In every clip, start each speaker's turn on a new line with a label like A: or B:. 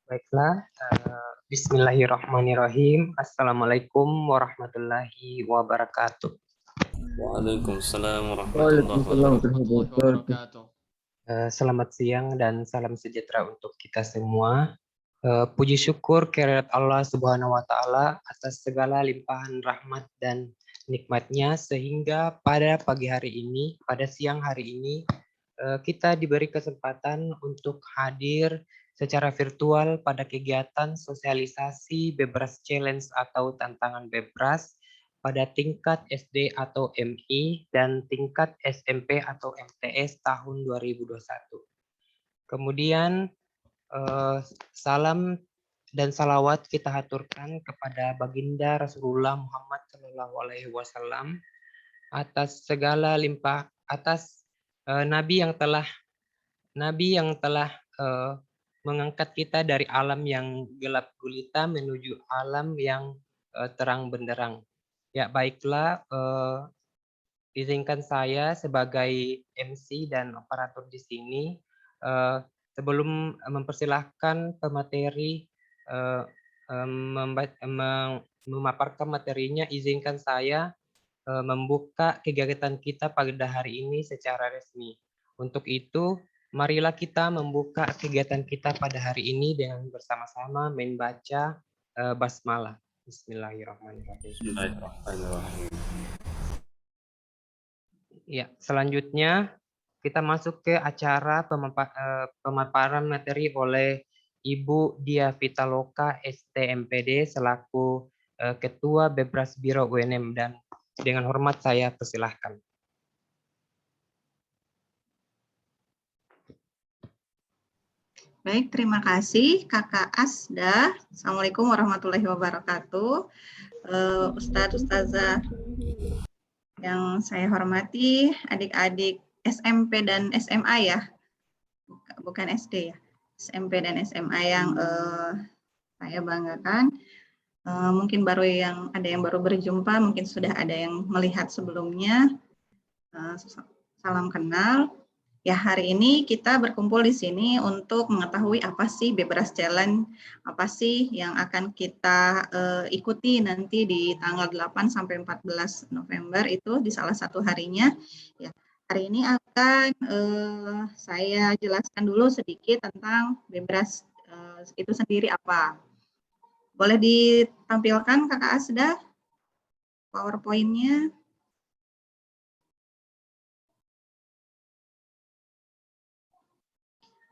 A: Baiklah, Bismillahirrahmanirrahim. Assalamualaikum warahmatullahi wabarakatuh.
B: Waalaikumsalam warahmatullahi
C: Waalaikumsalam
B: wabarakatuh.
C: warahmatullahi wabarakatuh.
A: Selamat siang dan salam sejahtera untuk kita semua. Puji syukur kehadirat Allah Subhanahu wa Ta'ala atas segala limpahan rahmat dan nikmatnya, sehingga pada pagi hari ini, pada siang hari ini, kita diberi kesempatan untuk hadir secara virtual pada kegiatan sosialisasi Bebras Challenge atau tantangan Bebras pada tingkat SD atau MI dan tingkat SMP atau MTS tahun 2021. Kemudian salam dan salawat kita haturkan kepada Baginda Rasulullah Muhammad SAW atas segala limpah, atas Nabi yang telah mengangkat kita dari alam yang gelap gulita menuju alam yang terang benderang. Ya, baiklah, izinkan saya sebagai MC dan operator di sini, sebelum mempersilahkan pemateri memaparkan materinya, izinkan saya membuka kegiatan kita pada hari ini secara resmi. Untuk itu, marilah kita membuka kegiatan kita pada hari ini dengan bersama-sama membaca basmalah. Bismillahirrahmanirrahim.
B: Bismillahirrahmanirrahim.
A: Ya, selanjutnya kita masuk ke acara pemaparan materi oleh Ibu Dia Pitaloka STMPD selaku Ketua Bebras Biro UNM, dan dengan hormat saya persilahkan.
D: Baik, terima kasih Kakak Asda. Assalamualaikum warahmatullahi wabarakatuh. Ustadz, Ustazah yang saya hormati, adik-adik SMP dan SMA ya, bukan SD ya, SMP dan SMA yang saya banggakan. Mungkin ada yang baru berjumpa, mungkin sudah ada yang melihat sebelumnya. Salam kenal. Ya, hari ini kita berkumpul di sini untuk mengetahui apa sih Bebras Challenge, apa sih yang akan kita ikuti nanti di tanggal 8 sampai 14 November itu di salah satu harinya. Ya, hari ini akan saya jelaskan dulu sedikit tentang Bebras itu sendiri apa. Boleh ditampilkan Kakak Asda PowerPoint-nya?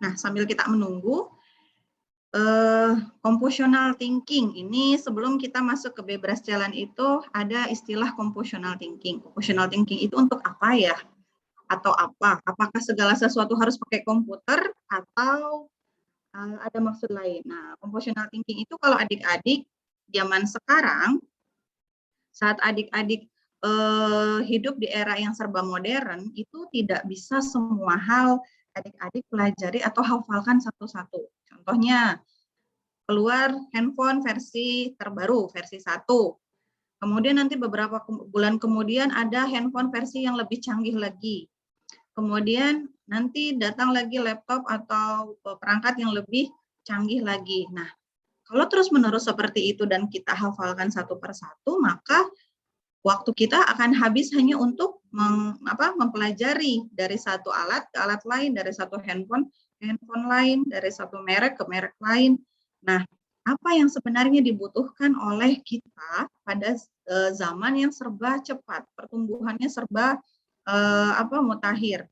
D: Nah, sambil kita menunggu, compositional thinking ini sebelum kita masuk ke Bebras Challenge itu ada istilah compositional thinking. Compositional thinking itu untuk apa ya? Atau apa? Apakah segala sesuatu harus pakai komputer atau ada maksud lain? Nah, compositional thinking itu kalau adik-adik zaman sekarang, saat adik-adik hidup di era yang serba modern, itu tidak bisa semua hal adik-adik pelajari atau hafalkan satu-satu. Contohnya, keluar handphone versi terbaru, versi 1. Kemudian nanti beberapa bulan kemudian ada handphone versi yang lebih canggih lagi. Kemudian nanti datang lagi laptop atau perangkat yang lebih canggih lagi. Nah, kalau terus-menerus seperti itu dan kita hafalkan satu persatu, maka waktu kita akan habis hanya untuk mempelajari dari satu alat ke alat lain, dari satu handphone ke handphone lain, dari satu merek ke merek lain. Nah, apa yang sebenarnya dibutuhkan oleh kita pada zaman yang serba cepat, pertumbuhannya serba mutakhir.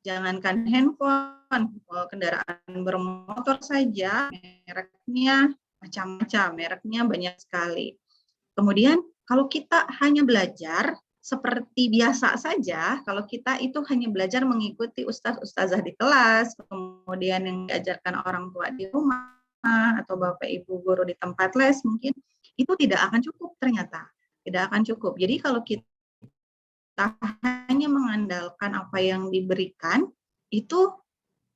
D: Jangankan handphone, kendaraan bermotor saja, mereknya macam-macam, mereknya banyak sekali. Kemudian kalau kita hanya belajar seperti biasa saja, kalau kita itu hanya belajar mengikuti ustaz-ustazah di kelas, kemudian yang diajarkan orang tua di rumah, atau bapak ibu guru di tempat les, mungkin itu tidak akan cukup ternyata. Tidak akan cukup. Jadi kalau kita hanya mengandalkan apa yang diberikan, itu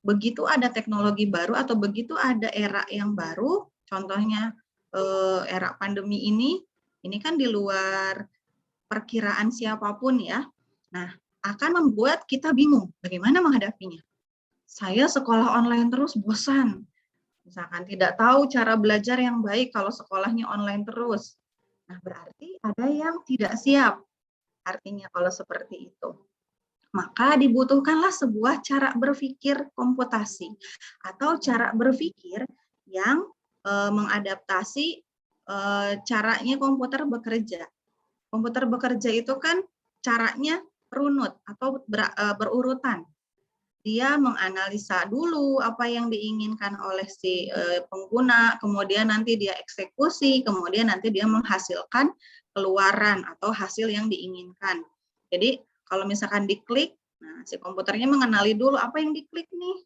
D: begitu ada teknologi baru atau begitu ada era yang baru, contohnya era pandemi ini kan di luar perkiraan siapapun ya. Nah, akan membuat kita bingung bagaimana menghadapinya. Saya sekolah online terus bosan. Misalkan tidak tahu cara belajar yang baik kalau sekolahnya online terus. Nah, berarti ada yang tidak siap. Artinya kalau seperti itu. Maka dibutuhkanlah sebuah cara berpikir komputasi atau cara berpikir yang mengadaptasi caranya komputer bekerja. Komputer bekerja itu kan caranya runut atau berurutan. Dia menganalisa dulu apa yang diinginkan oleh si pengguna, kemudian nanti dia eksekusi, kemudian nanti dia menghasilkan keluaran atau hasil yang diinginkan. Jadi kalau misalkan diklik, nah si komputernya mengenali dulu apa yang diklik nih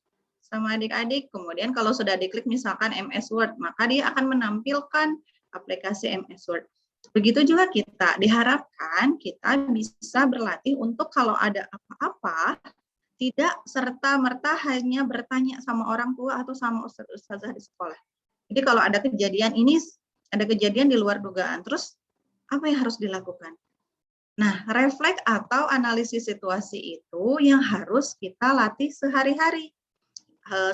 D: sama adik-adik. Kemudian kalau sudah diklik misalkan MS Word, maka dia akan menampilkan aplikasi MS Word. Begitu juga kita, diharapkan kita bisa berlatih untuk kalau ada apa-apa, tidak serta-merta hanya bertanya sama orang tua atau sama ustazah di sekolah. Jadi kalau ada kejadian ini, ada kejadian di luar dugaan, terus apa yang harus dilakukan? Nah, refleks atau analisis situasi itu yang harus kita latih sehari-hari.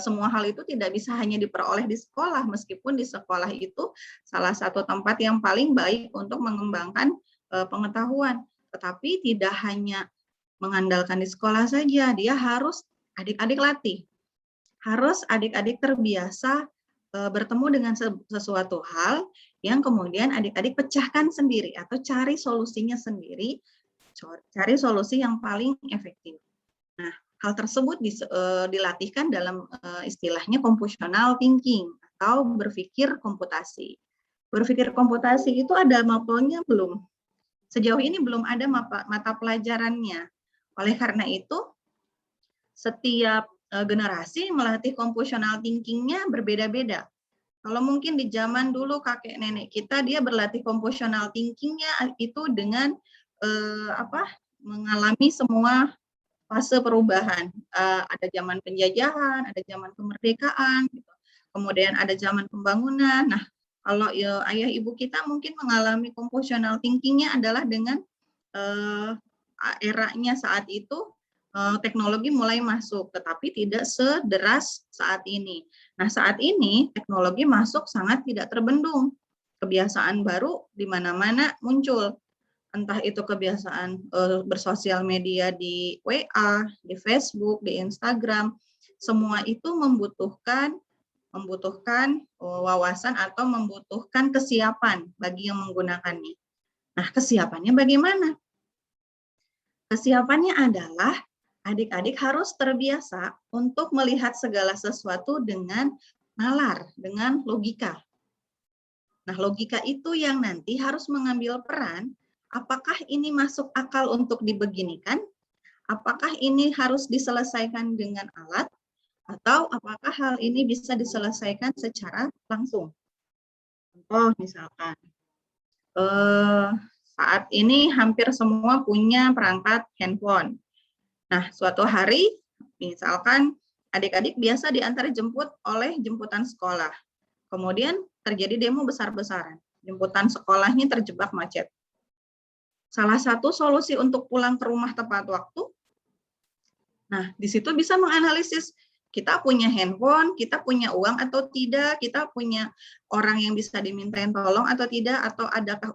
D: Semua hal itu tidak bisa hanya diperoleh di sekolah, meskipun di sekolah itu salah satu tempat yang paling baik untuk mengembangkan pengetahuan. Tetapi tidak hanya mengandalkan di sekolah saja, dia harus adik-adik latih. Harus adik-adik terbiasa bertemu dengan sesuatu hal yang kemudian adik-adik pecahkan sendiri atau cari solusinya sendiri, cari solusi yang paling efektif. Nah, hal tersebut dilatihkan dalam istilahnya computational thinking atau berpikir komputasi. Berpikir komputasi itu ada mapelnya belum? Sejauh ini belum ada mata pelajarannya. Oleh karena itu, setiap generasi melatih computational thinking-nya berbeda-beda. Kalau mungkin di zaman dulu kakek nenek kita dia berlatih computational thinking-nya itu dengan mengalami semua fase perubahan. Ada zaman penjajahan, ada zaman kemerdekaan, gitu. Kemudian ada zaman pembangunan. Nah, kalau ayah ibu kita mungkin mengalami computational thinking-nya adalah dengan eranya saat itu teknologi mulai masuk, tetapi tidak sederas saat ini. Nah, saat ini teknologi masuk sangat tidak terbendung. Kebiasaan baru di mana-mana muncul. Entah itu kebiasaan bersosial media di WA, di Facebook, di Instagram, semua itu membutuhkan wawasan atau membutuhkan kesiapan bagi yang menggunakannya. Nah, kesiapannya bagaimana? Kesiapannya adalah adik-adik harus terbiasa untuk melihat segala sesuatu dengan nalar, dengan logika. Nah, logika itu yang nanti harus mengambil peran. Apakah ini masuk akal untuk dibeginikan? Apakah ini harus diselesaikan dengan alat? Atau apakah hal ini bisa diselesaikan secara langsung? Contoh misalkan, saat ini hampir semua punya perangkat handphone. Nah, suatu hari, misalkan adik-adik biasa diantar jemput oleh jemputan sekolah. Kemudian terjadi demo besar-besaran. Jemputan sekolahnya terjebak macet. Salah satu solusi untuk pulang ke rumah tepat waktu, nah di situ bisa menganalisis kita punya handphone, kita punya uang atau tidak, kita punya orang yang bisa dimintain tolong atau tidak, atau adakah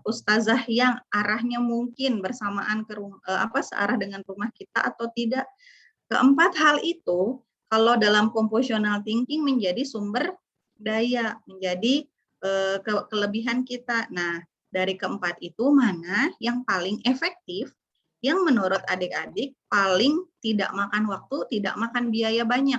D: ustazah yang arahnya mungkin bersamaan ke searah dengan rumah kita atau tidak. Keempat hal itu kalau dalam computational thinking menjadi sumber daya, menjadi kelebihan kita. Nah, dari keempat itu mana yang paling efektif, yang menurut adik-adik paling tidak makan waktu, tidak makan biaya banyak.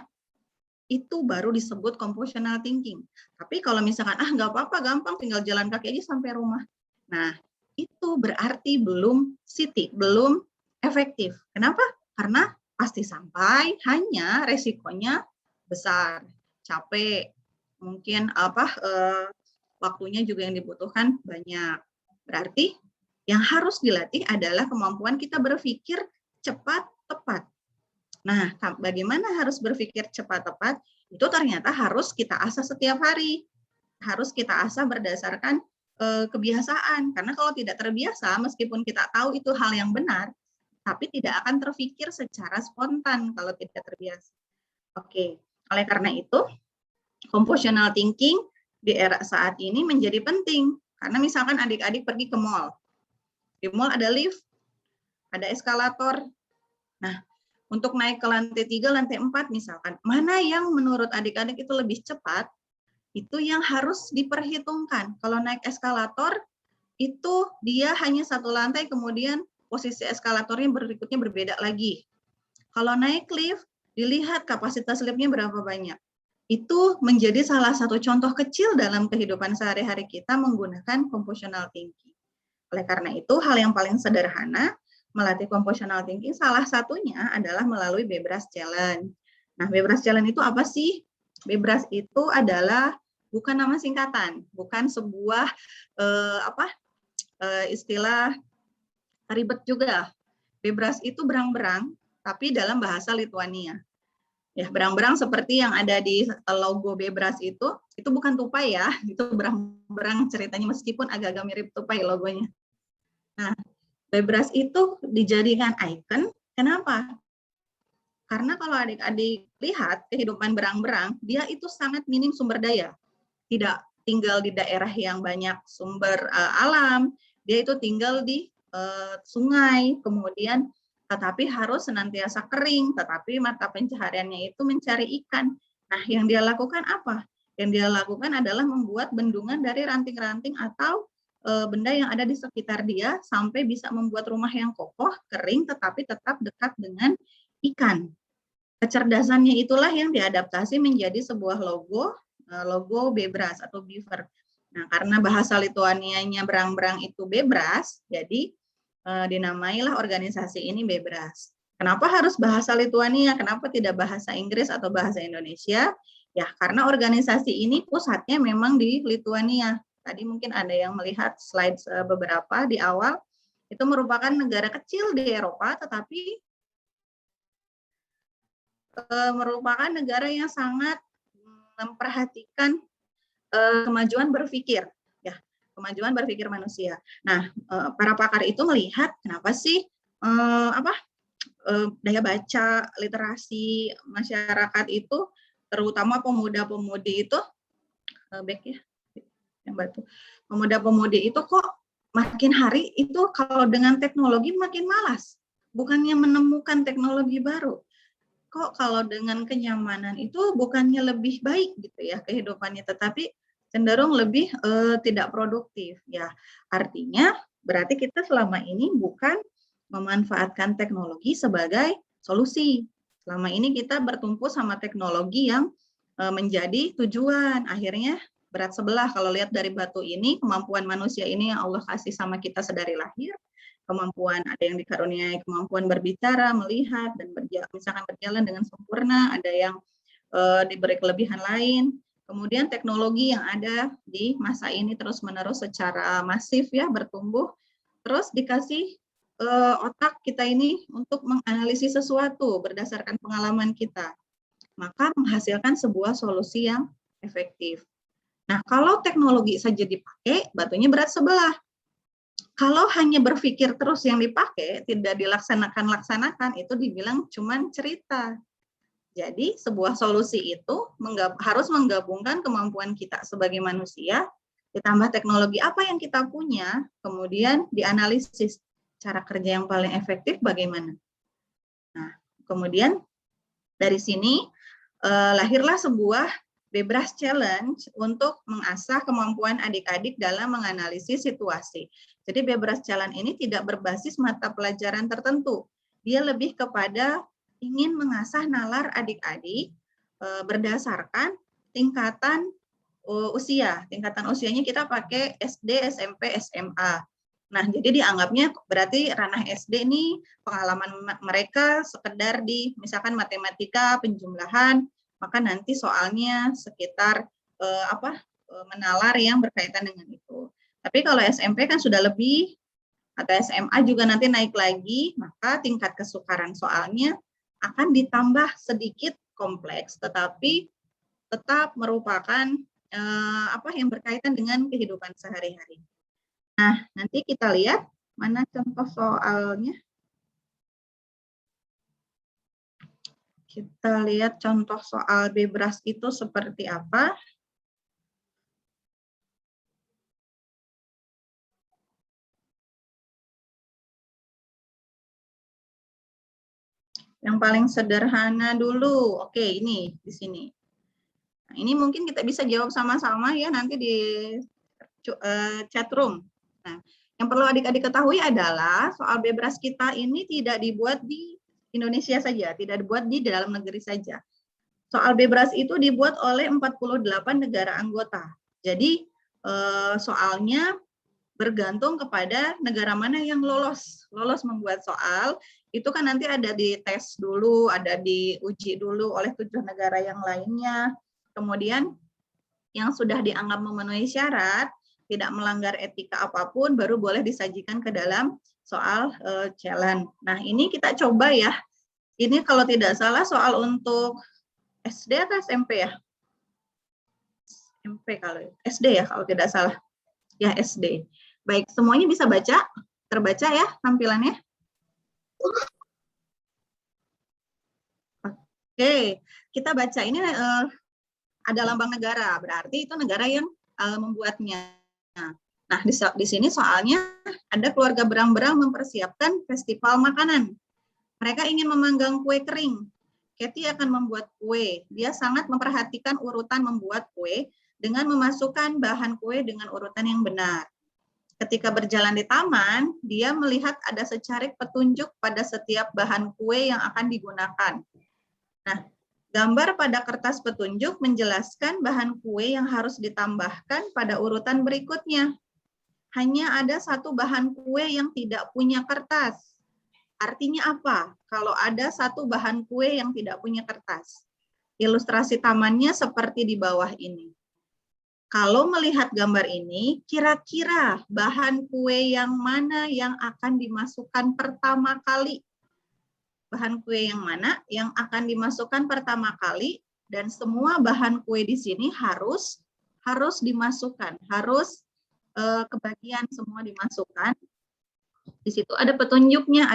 D: Itu baru disebut computational thinking. Tapi kalau misalkan, nggak apa-apa, gampang, tinggal jalan kaki aja sampai rumah. Nah, itu berarti belum city, belum efektif. Kenapa? Karena pasti sampai, hanya resikonya besar, capek, mungkin waktunya juga yang dibutuhkan banyak. Berarti yang harus dilatih adalah kemampuan kita berpikir cepat, tepat. Nah, bagaimana harus berpikir cepat, tepat? Itu ternyata harus kita asah setiap hari. Harus kita asah berdasarkan kebiasaan. Karena kalau tidak terbiasa, meskipun kita tahu itu hal yang benar, tapi tidak akan terpikir secara spontan kalau tidak terbiasa. Oke, oleh karena itu, Compositional thinking di era saat ini menjadi penting karena misalkan adik-adik pergi ke mall. Di mall ada lift, ada eskalator. Nah, untuk naik ke lantai 3, lantai 4 misalkan, mana yang menurut adik-adik itu lebih cepat, itu yang harus diperhitungkan. Kalau naik eskalator, itu dia hanya satu lantai, kemudian posisi eskalatornya berikutnya berbeda lagi. Kalau naik lift, dilihat kapasitas liftnya berapa banyak. Itu menjadi salah satu contoh kecil dalam kehidupan sehari-hari kita menggunakan compositional thinking. Oleh karena itu, hal yang paling sederhana melatih compositional thinking salah satunya adalah melalui Bebras Challenge. Nah, Bebras Challenge itu apa sih? Bebras itu adalah bukan nama singkatan, bukan sebuah istilah ribet juga. Bebras itu berang-berang, tapi dalam bahasa Lituania. Ya, berang-berang seperti yang ada di logo Bebras itu bukan tupai ya, itu berang-berang ceritanya meskipun agak-agak mirip tupai logonya. Nah, Bebras itu dijadikan ikon, kenapa? Karena kalau adik-adik lihat kehidupan berang-berang, dia itu sangat minim sumber daya. Tidak tinggal di daerah yang banyak sumber alam, dia itu tinggal di sungai, kemudian tetapi harus senantiasa kering, tetapi mata pencahariannya itu mencari ikan. Nah, yang dia lakukan apa? Yang dia lakukan adalah membuat bendungan dari ranting-ranting atau benda yang ada di sekitar dia sampai bisa membuat rumah yang kokoh, kering, tetapi tetap dekat dengan ikan. Kecerdasannya itulah yang diadaptasi menjadi sebuah logo Bebras atau beaver. Nah, karena bahasa Lituanianya berang-berang itu Bebras, jadi dinamailah organisasi ini Bebras. Kenapa harus bahasa Lituania? Kenapa tidak bahasa Inggris atau bahasa Indonesia? Ya, karena organisasi ini pusatnya memang di Lituania. Tadi mungkin ada yang melihat slide beberapa di awal. Itu merupakan negara kecil di Eropa, tetapi merupakan negara yang sangat memperhatikan kemajuan berpikir. Kemajuan berpikir manusia. Nah, para pakar itu melihat kenapa sih daya baca, literasi masyarakat itu, terutama pemuda-pemudi itu, pemuda-pemudi itu kok makin hari itu kalau dengan teknologi makin malas, bukannya menemukan teknologi baru. Kok kalau dengan kenyamanan itu bukannya lebih baik gitu ya kehidupannya, tetapi cenderung lebih tidak produktif. Ya, artinya berarti kita selama ini bukan memanfaatkan teknologi sebagai solusi. Selama ini kita bertumpu sama teknologi yang menjadi tujuan. Akhirnya berat sebelah kalau lihat dari batu ini, kemampuan manusia ini yang Allah kasih sama kita sedari lahir, kemampuan ada yang dikaruniai kemampuan berbicara, melihat, dan misalkan berjalan dengan sempurna, ada yang diberi kelebihan lain. Kemudian teknologi yang ada di masa ini terus-menerus secara masif ya bertumbuh, terus dikasih otak kita ini untuk menganalisis sesuatu berdasarkan pengalaman kita, maka menghasilkan sebuah solusi yang efektif. Nah, kalau teknologi saja dipakai, batunya berat sebelah. Kalau hanya berpikir terus yang dipakai, tidak dilaksanakan, itu dibilang cuman cerita. Jadi sebuah solusi itu harus menggabungkan kemampuan kita sebagai manusia, ditambah teknologi apa yang kita punya, kemudian dianalisis cara kerja yang paling efektif bagaimana. Nah, kemudian dari sini lahirlah sebuah Bebras Challenge untuk mengasah kemampuan adik-adik dalam menganalisis situasi. Jadi Bebras Challenge ini tidak berbasis mata pelajaran tertentu. Dia lebih kepada ingin mengasah nalar adik-adik berdasarkan tingkatan usia. Tingkatan usianya kita pakai SD, SMP, SMA. Nah, jadi dianggapnya berarti ranah SD ini pengalaman mereka sekedar di misalkan matematika, penjumlahan, maka nanti soalnya sekitar menalar yang berkaitan dengan itu. Tapi kalau SMP kan sudah lebih, atau SMA juga nanti naik lagi, maka tingkat kesukaran soalnya akan ditambah sedikit kompleks, tetapi tetap merupakan yang berkaitan dengan kehidupan sehari-hari. Nah, nanti kita lihat mana contoh soalnya. Kita lihat contoh soal bebras itu seperti apa. Yang paling sederhana dulu. Oke, ini di sini. Nah, ini mungkin kita bisa jawab sama-sama ya nanti di chat room. Nah, yang perlu adik-adik ketahui adalah soal bebras kita ini tidak dibuat di Indonesia saja, tidak dibuat di dalam negeri saja. Soal bebras itu dibuat oleh 48 negara anggota. Jadi soalnya bergantung kepada negara mana yang lolos membuat soal. Itu kan nanti ada di tes dulu, ada diuji dulu oleh 7 negara yang lainnya. Kemudian yang sudah dianggap memenuhi syarat, tidak melanggar etika apapun, baru boleh disajikan ke dalam soal challenge. Nah, ini kita coba ya. Ini kalau tidak salah soal untuk SD atau SMP ya? SMP kalau SD ya kalau tidak salah. Ya SD. Baik, semuanya bisa baca? Terbaca ya tampilannya? Oke, kita baca ini ada lambang negara, berarti itu negara yang membuatnya. Nah, di sini soalnya ada keluarga berang-berang mempersiapkan festival makanan. Mereka ingin memanggang kue kering. Kathy akan membuat kue. Dia sangat memperhatikan urutan membuat kue dengan memasukkan bahan kue dengan urutan yang benar. Ketika berjalan di taman, dia melihat ada secarik petunjuk pada setiap bahan kue yang akan digunakan. Nah, gambar pada kertas petunjuk menjelaskan bahan kue yang harus ditambahkan pada urutan berikutnya. Hanya ada satu bahan kue yang tidak punya kertas. Artinya apa? Kalau ada satu bahan kue yang tidak punya kertas. Ilustrasi tamannya seperti di bawah ini. Kalau melihat gambar ini, kira-kira bahan kue yang mana yang akan dimasukkan pertama kali? Bahan kue yang mana yang akan dimasukkan pertama kali? Dan semua bahan kue di sini harus dimasukkan, harus kebagian semua dimasukkan. Di situ ada petunjuknya,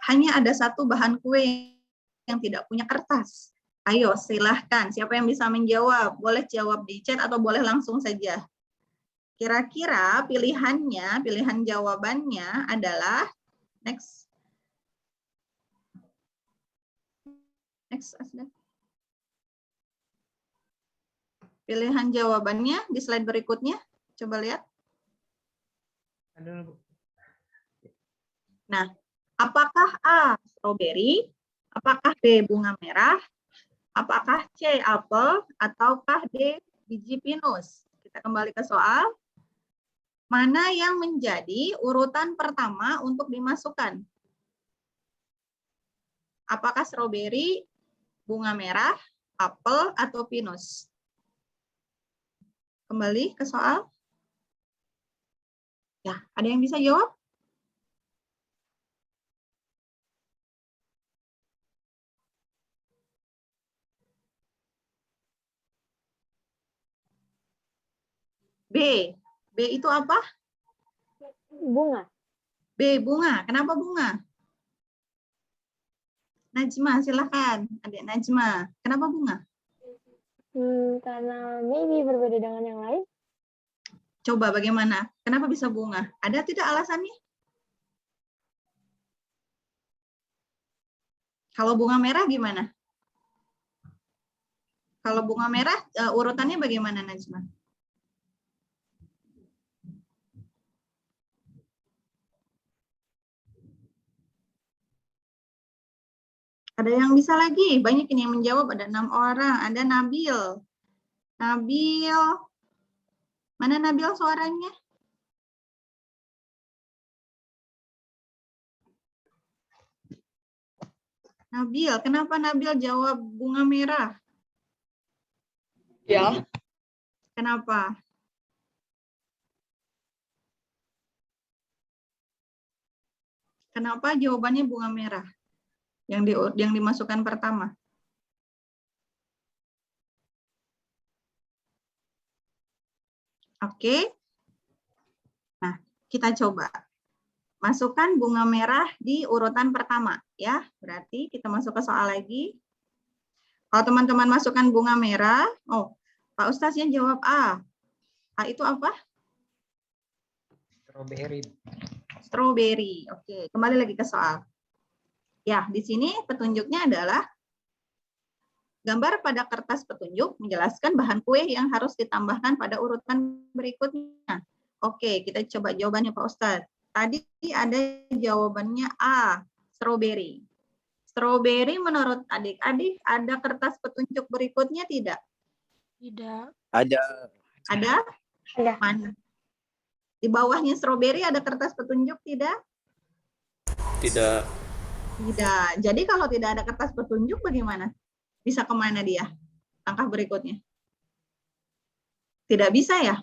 D: hanya ada satu bahan kue yang tidak punya kertas. Ayo silahkan, siapa yang bisa menjawab? Boleh jawab di chat atau boleh langsung saja. Kira-kira pilihan jawabannya adalah, next. Asda. Pilihan jawabannya di slide berikutnya, coba lihat. Nah, apakah A, stroberi, apakah B, bunga merah, apakah C, apel, ataukah D, biji pinus? Kita kembali ke soal. Mana yang menjadi urutan pertama untuk dimasukkan? Apakah stroberi, bunga merah, apel, atau pinus? Kembali ke soal. Ya, ada yang bisa jawab? B. B itu apa?
C: Bunga.
D: B, bunga. Kenapa bunga? Najma, silakan. Adik Najma. Kenapa bunga?
C: Karena maybe berbeda dengan yang lain.
D: Coba bagaimana? Kenapa bisa bunga? Ada tidak alasannya? Kalau bunga merah gimana? Kalau bunga merah urutannya bagaimana, Najma? Ada yang bisa lagi? Banyak ini yang menjawab. Ada 6 orang. Ada Nabil. Nabil. Mana Nabil suaranya? Nabil, kenapa Nabil jawab bunga merah?
C: Ya.
D: Kenapa? Kenapa jawabannya bunga merah? Yang dimasukkan pertama. Oke. Nah, kita coba. Masukkan bunga merah di urutan pertama. Ya, berarti kita masuk ke soal lagi. Kalau teman-teman masukkan bunga merah, oh, Pak Ustaznya jawab A. A itu apa?
A: Strawberry.
D: Strawberry. Oke, kembali lagi ke soal. Ya, di sini petunjuknya adalah gambar pada kertas petunjuk menjelaskan bahan kue yang harus ditambahkan pada urutan berikutnya. Oke, kita coba jawabannya Pak Ustadz. Tadi ada jawabannya A, strawberry. Strawberry menurut adik-adik ada kertas petunjuk berikutnya tidak?
C: Tidak.
E: Ada.
D: Ada?
C: Ada.
D: Mana? Di bawahnya strawberry ada kertas petunjuk tidak?
B: Tidak.
D: Tidak. Jadi kalau tidak ada kertas petunjuk bagaimana? Bisa kemana dia? Langkah berikutnya. Tidak bisa ya?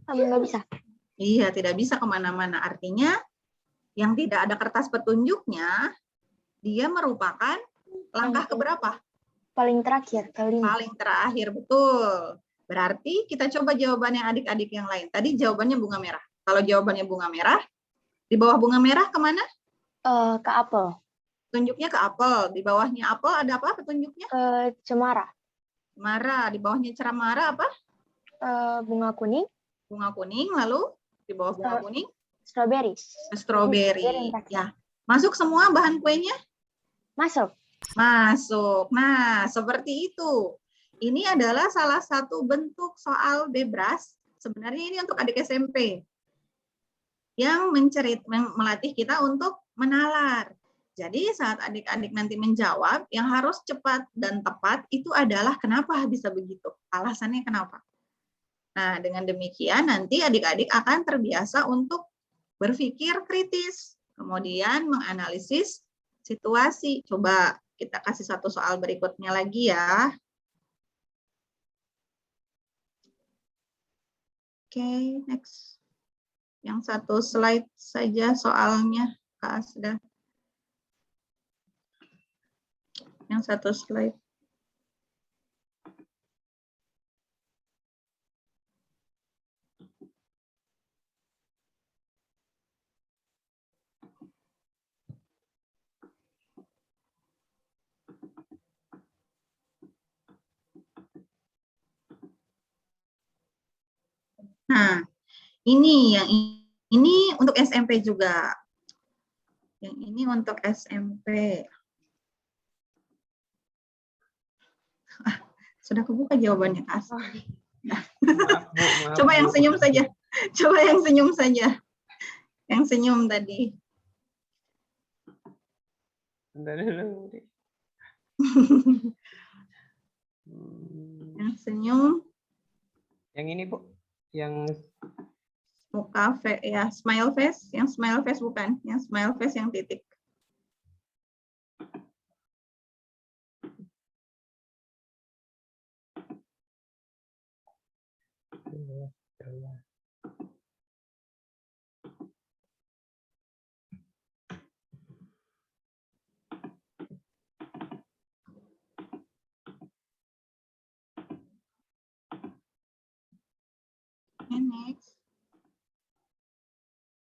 C: Nggak bisa.
D: Iya, tidak bisa kemana-mana. Artinya yang tidak ada kertas petunjuknya, dia merupakan langkah keberapa?
C: Paling terakhir, kelima.
D: Paling terakhir, betul. Berarti kita coba jawabannya adik-adik yang lain. Tadi jawabannya bunga merah. Kalau jawabannya bunga merah, di bawah bunga merah kemana?
C: Ke apel.
D: Petunjuknya ke apel. Di bawahnya apel ada apa petunjuknya?
C: Ke cemara.
D: Cemara. Di bawahnya cemara apa?
C: Bunga kuning.
D: Bunga kuning. Lalu di bawah bunga kuning?
C: Strawberry.
D: Strawberry. Ya. Masuk semua bahan kuenya?
C: Masuk.
D: Masuk. Nah, seperti itu. Ini adalah salah satu bentuk soal bebas. Sebenarnya ini untuk adik SMP. Yang melatih kita untuk menalar. Jadi saat adik-adik nanti menjawab, yang harus cepat dan tepat itu adalah kenapa bisa begitu. Alasannya kenapa. Nah, dengan demikian nanti adik-adik akan terbiasa untuk berpikir kritis. Kemudian menganalisis situasi. Coba kita kasih satu soal berikutnya lagi ya. Oke, next. Yang satu slide saja soalnya, Kak Asda. Yang satu slide. Nah, ini untuk SMP juga. Yang ini untuk SMP. Sudah kebuka jawabannya, Kak. Nah. Coba yang senyum saja. Coba yang senyum saja. Yang senyum tadi. Yang senyum.
A: Yang ini, Bu. Yang
D: Muka ya, smile face. Yang smile face bukan. Yang smile face yang titik. Next.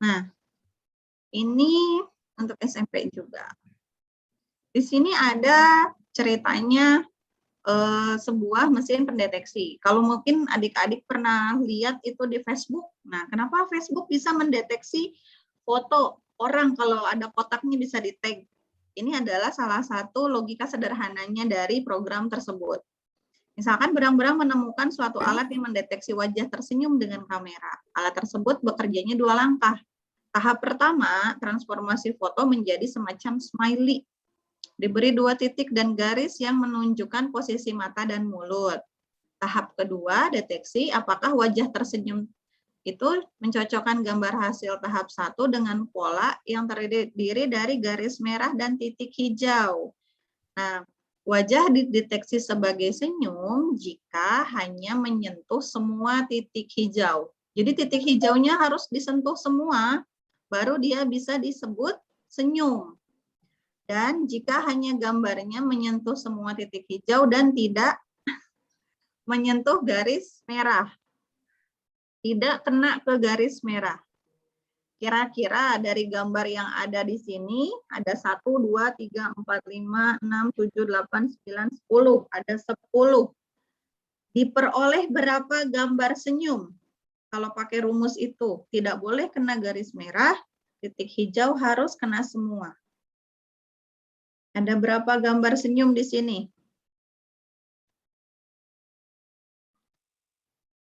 D: Nah, ini untuk SMP juga. Di sini ada ceritanya sebuah mesin pendeteksi. Kalau mungkin adik-adik pernah lihat itu di Facebook. Nah, kenapa Facebook bisa mendeteksi foto orang kalau ada kotaknya bisa di-tag? Ini adalah salah satu logika sederhananya dari program tersebut. Misalkan berang-berang menemukan suatu alat yang mendeteksi wajah tersenyum dengan kamera. Alat tersebut bekerjanya 2 langkah. Tahap pertama, transformasi foto menjadi semacam smiley. Diberi 2 titik dan garis yang menunjukkan posisi mata dan mulut. Tahap kedua, deteksi apakah wajah tersenyum itu mencocokkan gambar hasil tahap 1 dengan pola yang terdiri dari garis merah dan titik hijau. Nah, wajah dideteksi sebagai senyum jika hanya menyentuh semua titik hijau. Jadi titik hijaunya harus disentuh semua, baru dia bisa disebut senyum. Dan jika hanya gambarnya menyentuh semua titik hijau dan tidak menyentuh garis merah, tidak kena ke garis merah. Kira-kira dari gambar yang ada di sini, ada 1, 2, 3, 4, 5, 6, 7, 8, 9, 10. Ada 10. Diperoleh berapa gambar senyum? Kalau pakai rumus itu, tidak boleh kena garis merah, titik hijau harus kena semua. Ada berapa gambar senyum di sini?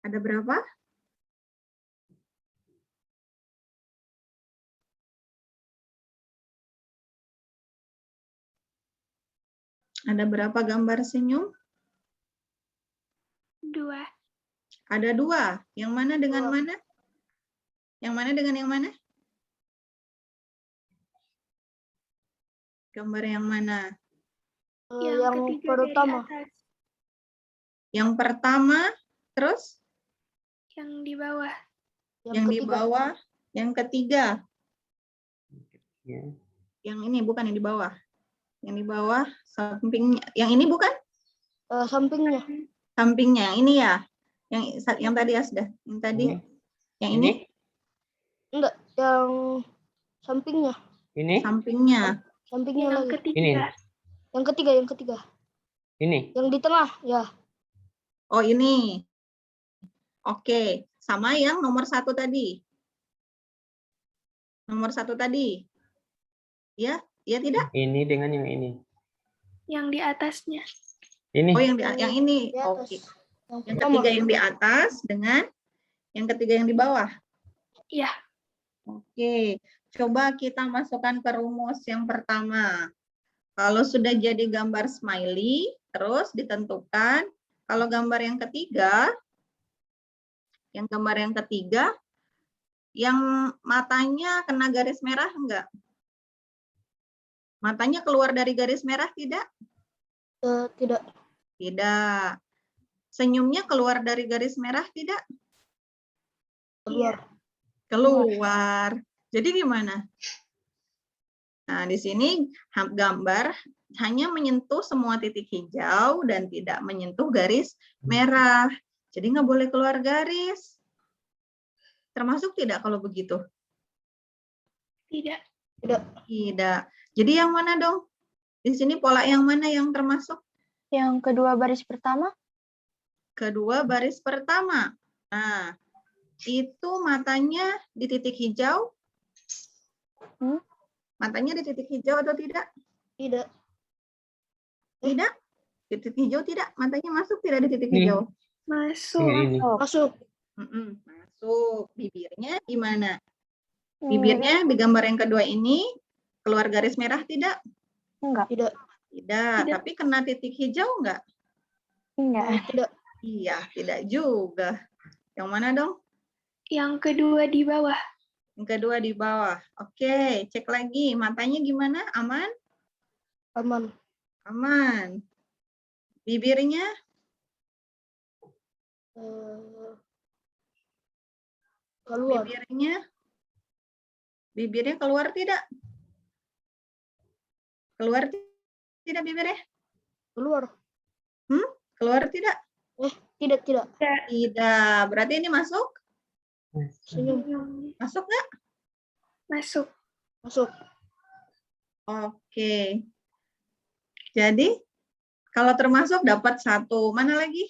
D: Ada berapa? Ada berapa gambar senyum?
E: 2.
D: Ada 2. Yang mana dengan mana? Yang mana dengan yang mana? Gambar yang mana?
E: Yang ketiga
C: pertama.
E: dari atas.
D: Yang pertama, terus
E: Yang di bawah.
D: yang di bawah, yang ketiga.
A: Ya.
D: Yang ini bukan yang di bawah. Yang di bawah sampingnya. Yang ini bukan?
C: Sampingnya.
D: Sampingnya. Ini ya. Yang tadi ya sudah. Yang tadi. Yang ini?
C: Enggak, yang sampingnya.
A: Ini?
D: Sampingnya.
C: Sampingnya
E: Yang
C: lagi.
E: ketiga.
A: Ini.
C: Yang ketiga.
A: Ini.
C: Yang di tengah, ya.
D: Oh ini. Oke. Sama yang nomor 1 tadi. Nomor 1 tadi. Ya? Iya tidak?
A: Ini dengan yang ini.
E: Yang di atasnya.
A: Ini.
D: Oh yang ini.
C: Di atas.
D: Oke.
C: Yang
D: Yang
C: pertama.
D: ketiga yang di atas dengan yang ketiga yang di bawah.
E: Iya.
D: Oke, coba kita masukkan ke rumus yang pertama. Kalau sudah jadi gambar smiley, terus ditentukan. Kalau gambar yang ketiga, yang matanya kena garis merah enggak? Matanya keluar dari garis merah tidak?
C: Tidak.
D: Tidak. Senyumnya keluar dari garis merah tidak?
C: Keluar.
D: Keluar. Jadi gimana? Nah, di sini gambar hanya menyentuh semua titik hijau dan tidak menyentuh garis merah. Jadi nggak boleh keluar garis. Termasuk tidak kalau begitu?
E: Tidak.
D: Tidak. Jadi yang mana dong? Di sini pola yang mana yang termasuk?
C: Yang kedua baris pertama.
D: Kedua baris pertama. Nah, itu matanya di titik hijau. Matanya di titik hijau atau tidak?
C: Tidak.
D: Tidak. Di titik hijau tidak? Matanya masuk tidak di titik
A: Ini.
D: hijau?
E: Masuk.
A: Ini.
C: Masuk.
D: Masuk. Bibirnya gimana? Bibirnya di gambar yang kedua ini keluar garis merah tidak?
C: Enggak.
D: Tidak.
E: Tidak.
D: Tapi kena titik hijau enggak?
C: Enggak. Tidak.
D: Iya, tidak juga. Yang mana dong?
E: Yang kedua di bawah.
D: Yang kedua di bawah. Oke, cek lagi. Matanya gimana? Aman?
C: Aman.
D: Aman. Bibirnya?
C: Keluar.
D: Bibirnya keluar tidak? Keluar tidak bibirnya?
C: Keluar.
D: Keluar tidak?
C: Tidak.
D: Tidak. Berarti ini masuk?
C: Senyum.
D: Masuk nggak?
E: Masuk.
C: Masuk.
D: Oke. Jadi, kalau termasuk dapat 1. Mana lagi?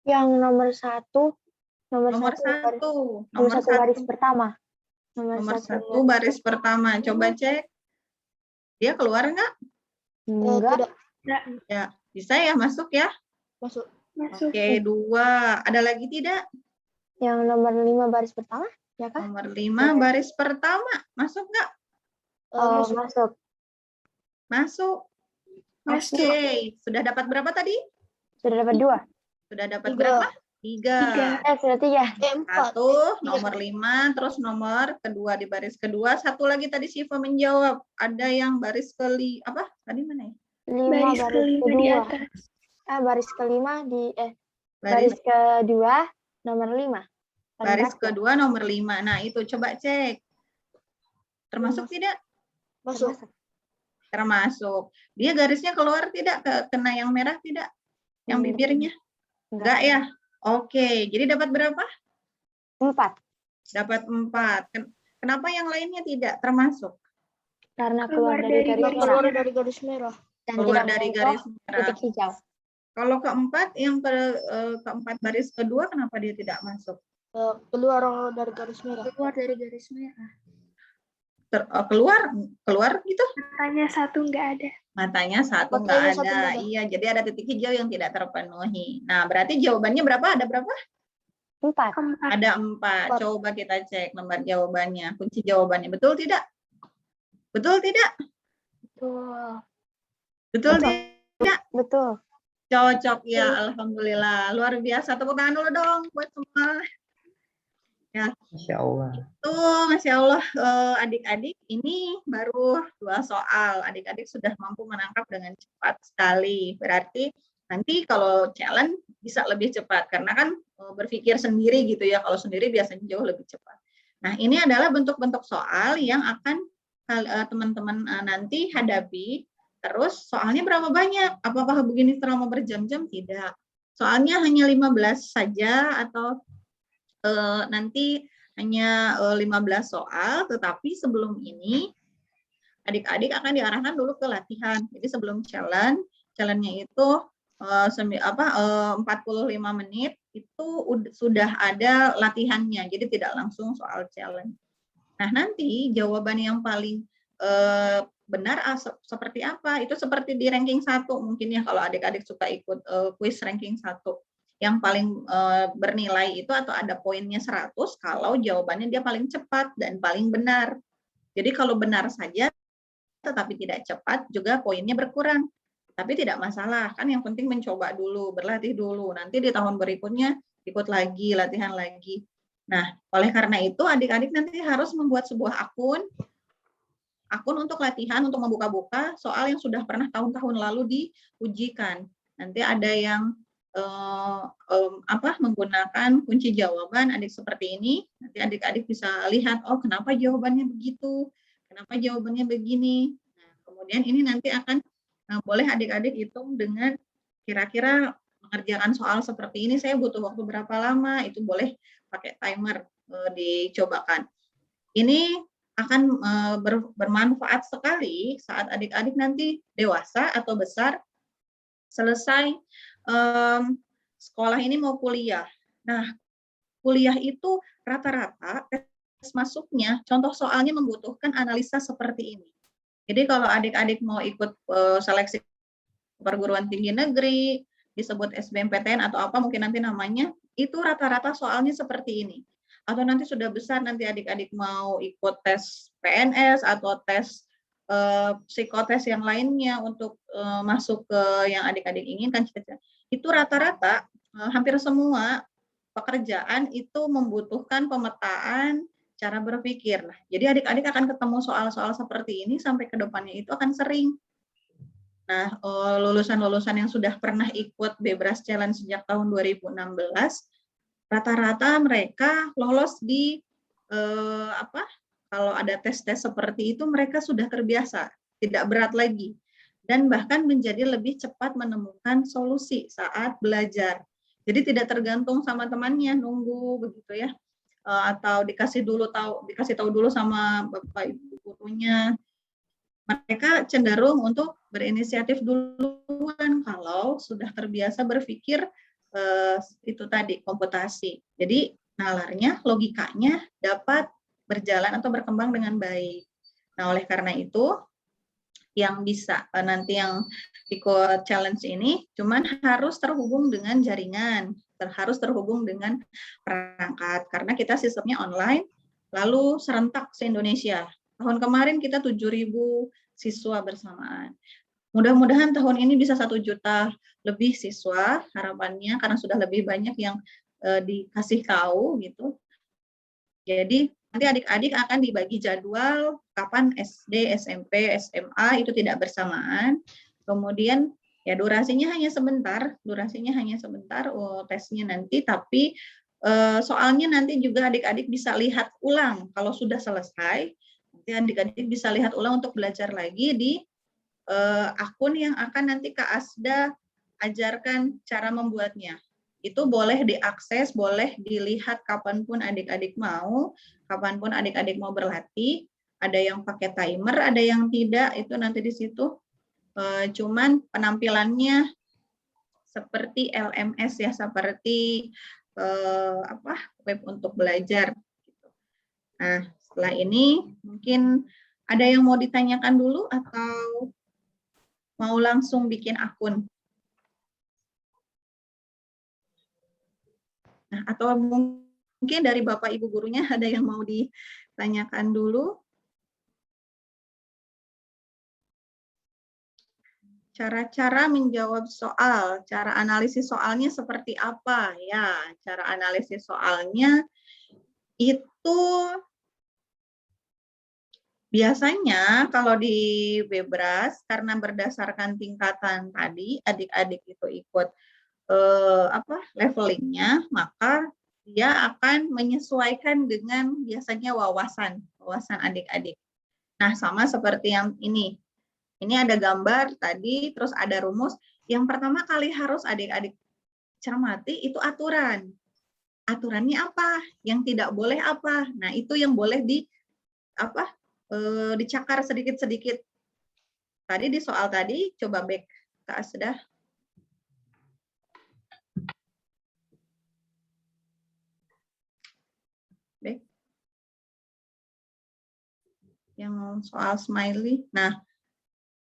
C: Yang nomor 1.
D: Nomor 1.
C: baris pertama.
D: Nomor 1 baris pertama. Coba cek. Dia keluar nggak?
C: Enggak.
E: Tidak.
D: Ya, bisa ya masuk ya?
C: Masuk.
E: Masuk.
D: Oke, 2. Ada lagi tidak?
C: Yang nomor 5 baris pertama, ya kan?
D: Nomor 5 baris pertama. Masuk nggak?
C: Masuk.
D: Masuk.
E: Masuk.
D: Oke. Sudah dapat berapa tadi?
C: Sudah dapat 2.
D: Sudah dapat
C: 3.
D: berapa? 3.
C: Sudah 3.
D: 1, nomor 5, terus nomor kedua di baris kedua. 1 lagi tadi Siva menjawab. Ada yang baris apa? Tadi mana ya?
C: 5
E: Baris kelima di
C: kedua.
E: atas.
C: Baris kelima baris kedua nomor 5.
D: Baris kedua nomor 5. Nah, itu coba cek. Termasuk tidak?
C: Masuk.
D: Termasuk. Dia garisnya keluar tidak? Kena yang merah tidak? Yang bibirnya? Enggak ya? Oke, jadi dapat berapa?
C: 4.
D: Dapat 4. Kenapa yang lainnya tidak termasuk?
C: Karena
E: Keluar
C: keluar dari
E: dari
C: garis
E: garis
C: merah
E: merah.
C: dari garis merah dan
D: Keluar
C: tidak
D: dari
C: menyentuh
D: garis merah.
C: titik hijau.
D: Kalau keempat, yang keempat baris kedua, kenapa dia tidak masuk?
C: Keluar dari garis merah.
E: Keluar dari garis merah.
D: Keluar gitu?
E: Matanya satu nggak ada.
D: Matanya satu
C: Matanya
D: nggak
C: satu
D: ada.
C: nggak ada.
D: Iya, jadi ada titik hijau yang tidak terpenuhi. Nah, berarti jawabannya berapa? Ada berapa?
C: 4.
E: Keempat.
D: Ada 4.
C: Empat.
D: Coba kita cek lembar jawabannya. Kunci jawabannya. Betul tidak? Betul tidak?
C: Betul.
D: Betul
C: Betul.
D: tidak?
C: Betul.
D: Cocok ya, alhamdulillah. Luar biasa. Tepuk tangan dulu dong buat semua.
A: Masya Allah.
D: Tuh, Masya Allah, adik-adik ini baru 2 soal. Adik-adik sudah mampu menangkap dengan cepat sekali. Berarti nanti kalau challenge bisa lebih cepat. Karena kan berpikir sendiri gitu ya. Kalau sendiri biasanya jauh lebih cepat. Nah, ini adalah bentuk-bentuk soal yang akan teman-teman nanti hadapi. Terus soalnya berapa banyak? Apakah begini selama berjam-jam? Tidak. Soalnya hanya 15 saja atau nanti hanya 15 soal, tetapi sebelum ini adik-adik akan diarahkan dulu ke latihan. Jadi sebelum challenge-nya itu 45 menit itu sudah ada latihannya. Jadi tidak langsung soal challenge. Nah, nanti jawaban yang paling benar seperti apa? Itu seperti di ranking 1 mungkin ya, kalau adik-adik suka ikut kuis ranking 1. Yang paling bernilai itu atau ada poinnya 100 kalau jawabannya dia paling cepat dan paling benar. Jadi kalau benar saja tetapi tidak cepat juga poinnya berkurang. Tapi tidak masalah, kan yang penting mencoba dulu, berlatih dulu. Nanti di tahun berikutnya ikut lagi, latihan lagi. Nah, oleh karena itu adik-adik nanti harus membuat sebuah akun untuk latihan, untuk membuka-buka soal yang sudah pernah tahun-tahun lalu diujikan. Nanti ada yang menggunakan kunci jawaban adik seperti ini. Nanti adik-adik bisa lihat, oh kenapa jawabannya begitu, kenapa jawabannya begini. Nah, kemudian ini nanti akan boleh adik-adik hitung dengan kira-kira mengerjakan soal seperti ini saya butuh waktu berapa lama, itu boleh pakai timer dicobakan. Ini akan bermanfaat sekali saat adik-adik nanti dewasa atau besar selesai sekolah ini mau kuliah. Nah, kuliah itu rata-rata tes masuknya, contoh soalnya membutuhkan analisa seperti ini. Jadi kalau adik-adik mau ikut seleksi perguruan tinggi negeri, disebut SBMPTN atau apa mungkin nanti namanya, itu rata-rata soalnya seperti ini. Atau nanti sudah besar, nanti adik-adik mau ikut tes PNS atau tes psikotes yang lainnya untuk masuk ke yang adik-adik inginkan, itu rata-rata hampir semua pekerjaan itu membutuhkan pemetaan cara berpikir. Nah, jadi adik-adik akan ketemu soal-soal seperti ini sampai ke depannya itu akan sering. Nah, lulusan-lulusan yang sudah pernah ikut Bebras Challenge sejak tahun 2016, rata-rata mereka lolos di kalau ada tes-tes seperti itu mereka sudah terbiasa, tidak berat lagi. Dan bahkan menjadi lebih cepat menemukan solusi saat belajar. Jadi tidak tergantung sama temannya nunggu begitu ya, atau dikasih tahu dulu sama bapak ibu gurunya. Mereka cenderung untuk berinisiatif duluan kalau sudah terbiasa berpikir itu tadi komputasi. Jadi nalarnya, logikanya dapat berjalan atau berkembang dengan baik. Nah, oleh karena itu yang bisa nanti yang ikut challenge ini cuman harus terhubung dengan jaringan, harus terhubung dengan perangkat karena kita sistemnya online lalu serentak se-Indonesia. Tahun kemarin kita 7.000 siswa bersamaan. Mudah-mudahan tahun ini bisa 1 juta lebih siswa harapannya karena sudah lebih banyak yang dikasih tahu gitu. Jadi nanti adik-adik akan dibagi jadwal kapan SD, SMP, SMA itu tidak bersamaan. Kemudian ya durasinya hanya sebentar tesnya nanti, tapi soalnya nanti juga adik-adik bisa lihat ulang kalau sudah selesai. Nanti adik-adik bisa lihat ulang untuk belajar lagi di akun yang akan nanti Kak Asda ajarkan cara membuatnya. Itu boleh diakses, boleh dilihat kapanpun adik-adik mau berlatih. Ada yang pakai timer, ada yang tidak, itu nanti di situ. Cuman penampilannya seperti LMS ya, seperti web untuk belajar. Nah, setelah ini mungkin ada yang mau ditanyakan dulu atau mau langsung bikin akun? Nah, atau mungkin dari Bapak Ibu gurunya ada yang mau ditanyakan dulu? Cara-cara menjawab soal, cara analisis soalnya seperti apa? Ya, cara analisis soalnya itu biasanya kalau di Bebras, karena berdasarkan tingkatan tadi, adik-adik itu ikut levelingnya, maka dia akan menyesuaikan dengan biasanya wawasan adik-adik. Nah, sama seperti yang ini. Ini ada gambar tadi, terus ada rumus. Yang pertama kali harus adik-adik cermati itu aturan. Aturannya apa? Yang tidak boleh apa? Nah, itu yang boleh dicakar sedikit-sedikit. Tadi di soal tadi, coba back ke Asdah. Back. Yang soal smiley.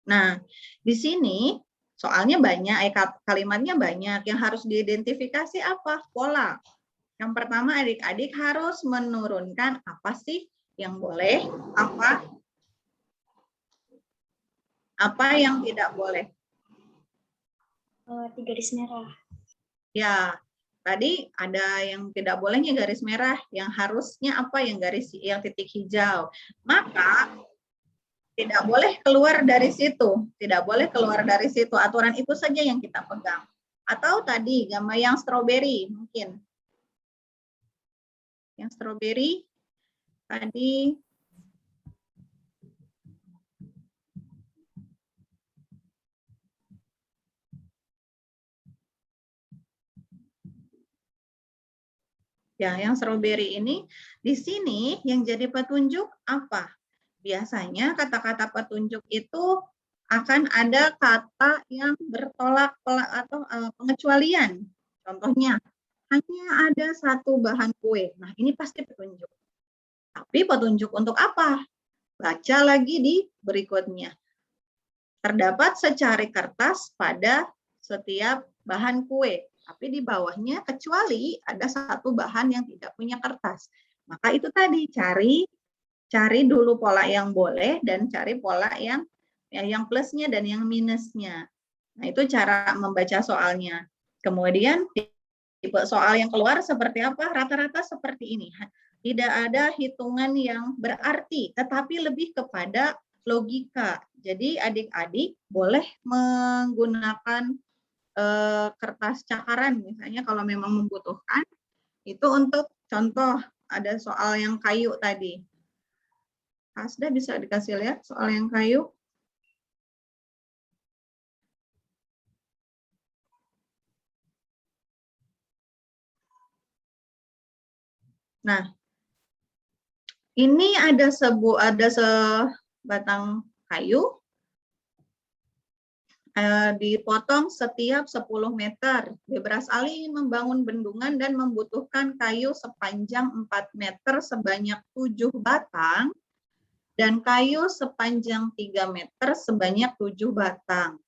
D: Nah, di sini soalnya banyak, kalimatnya banyak. Yang harus diidentifikasi apa? Pola. Yang pertama, adik-adik harus menurunkan apa sih yang boleh, apa yang tidak boleh.
E: 3 garis merah.
D: Ya, tadi ada yang tidak bolehnya garis merah, yang harusnya apa? Yang titik hijau. Maka tidak boleh keluar dari situ. Tidak boleh keluar dari situ. Aturan itu saja yang kita pegang. Atau tadi gambar yang stroberi mungkin. Yang stroberi tadi ya, yang stroberi ini di sini yang jadi petunjuk apa? Biasanya kata-kata petunjuk itu akan ada kata yang bertolak atau pengecualian. Contohnya, hanya ada satu bahan kue. Nah, ini pasti petunjuk. Tapi petunjuk untuk apa? Baca lagi di berikutnya. Terdapat secari kertas pada setiap bahan kue. Tapi di bawahnya kecuali ada satu bahan yang tidak punya kertas. Maka itu tadi, cari dulu pola yang boleh dan cari pola yang plusnya dan yang minusnya. Nah, itu cara membaca soalnya. Kemudian tipe soal yang keluar seperti apa? Rata-rata seperti ini. Tidak ada hitungan yang berarti, tetapi lebih kepada logika. Jadi adik-adik boleh menggunakan kertas cakaran, misalnya kalau memang membutuhkan. Itu untuk contoh, ada soal yang kayu tadi. Asda bisa dikasih lihat soal yang kayu. Nah, ini ada sebatang kayu dipotong setiap 10 meter. Bebras Ali membangun bendungan dan membutuhkan kayu sepanjang 4 meter sebanyak 7 batang dan kayu sepanjang 3 meter sebanyak 7 batang.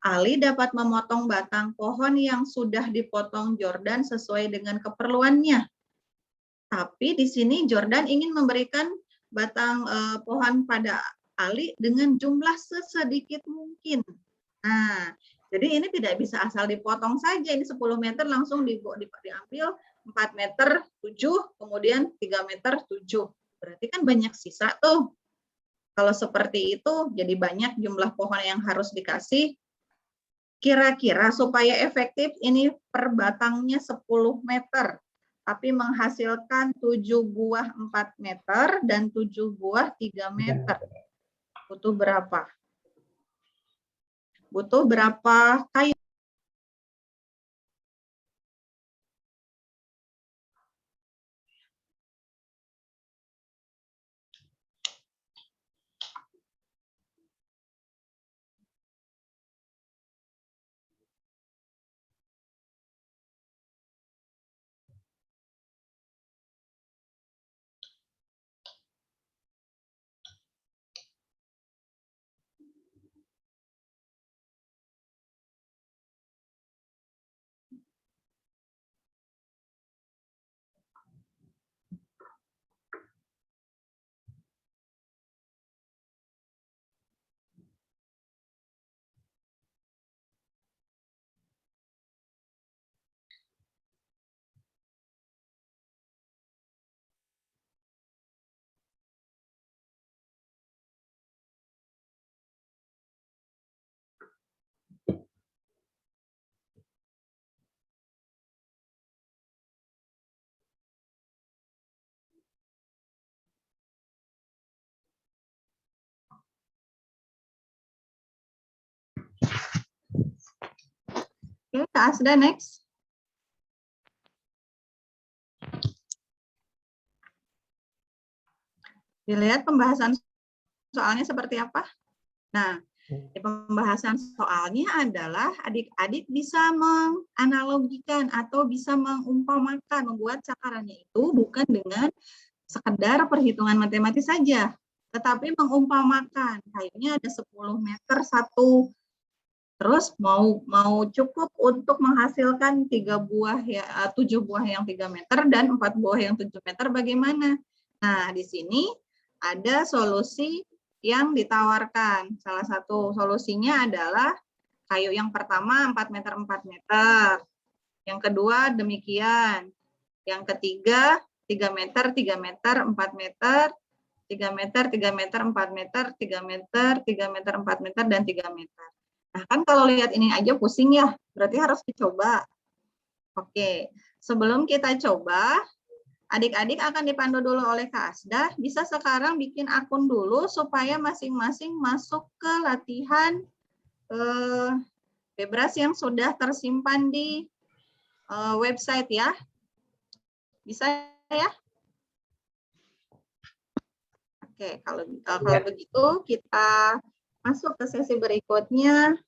D: Ali dapat memotong batang pohon yang sudah dipotong Jordan sesuai dengan keperluannya. Tapi di sini Jordan ingin memberikan batang pohon pada Ali dengan jumlah sesedikit mungkin. Nah, jadi ini tidak bisa asal dipotong saja. Ini 10 meter langsung diambil 4 meter 7, kemudian 3 meter 7. Berarti kan banyak sisa tuh. Kalau seperti itu, jadi banyak jumlah pohon yang harus dikasih. Kira-kira supaya efektif ini per batangnya 10 meter. Tapi menghasilkan 7 buah 4 meter dan 7 buah 3 meter. Butuh berapa? Butuh berapa kayu? Oke, Kak Asda next. Dilihat pembahasan soalnya seperti apa? Nah, di pembahasan soalnya adalah adik-adik bisa menganalogikan atau bisa mengumpamakan, membuat cakarannya itu bukan dengan sekedar perhitungan matematis saja, tetapi mengumpamakan kayunya ada 10 meter satu, terus mau cukup untuk menghasilkan 7 buah yang 3 meter dan 4 buah yang 7 meter bagaimana? Nah, di sini ada solusi yang ditawarkan. Salah satu solusinya adalah kayu yang pertama 4 meter 4 meter. Yang kedua demikian. Yang ketiga 3 meter 3 meter 4 meter, 3 meter 3 meter 4 meter, 3 meter 3 meter 4 meter dan 3 meter. Nah, kan kalau lihat ini aja pusing ya, berarti harus dicoba. Oke, sebelum kita coba, adik-adik akan dipandu dulu oleh Kak Asda. Bisa sekarang bikin akun dulu supaya masing-masing masuk ke latihan Bebras yang sudah tersimpan di website ya. Bisa ya? Oke, kalau begitu kita masuk ke sesi berikutnya.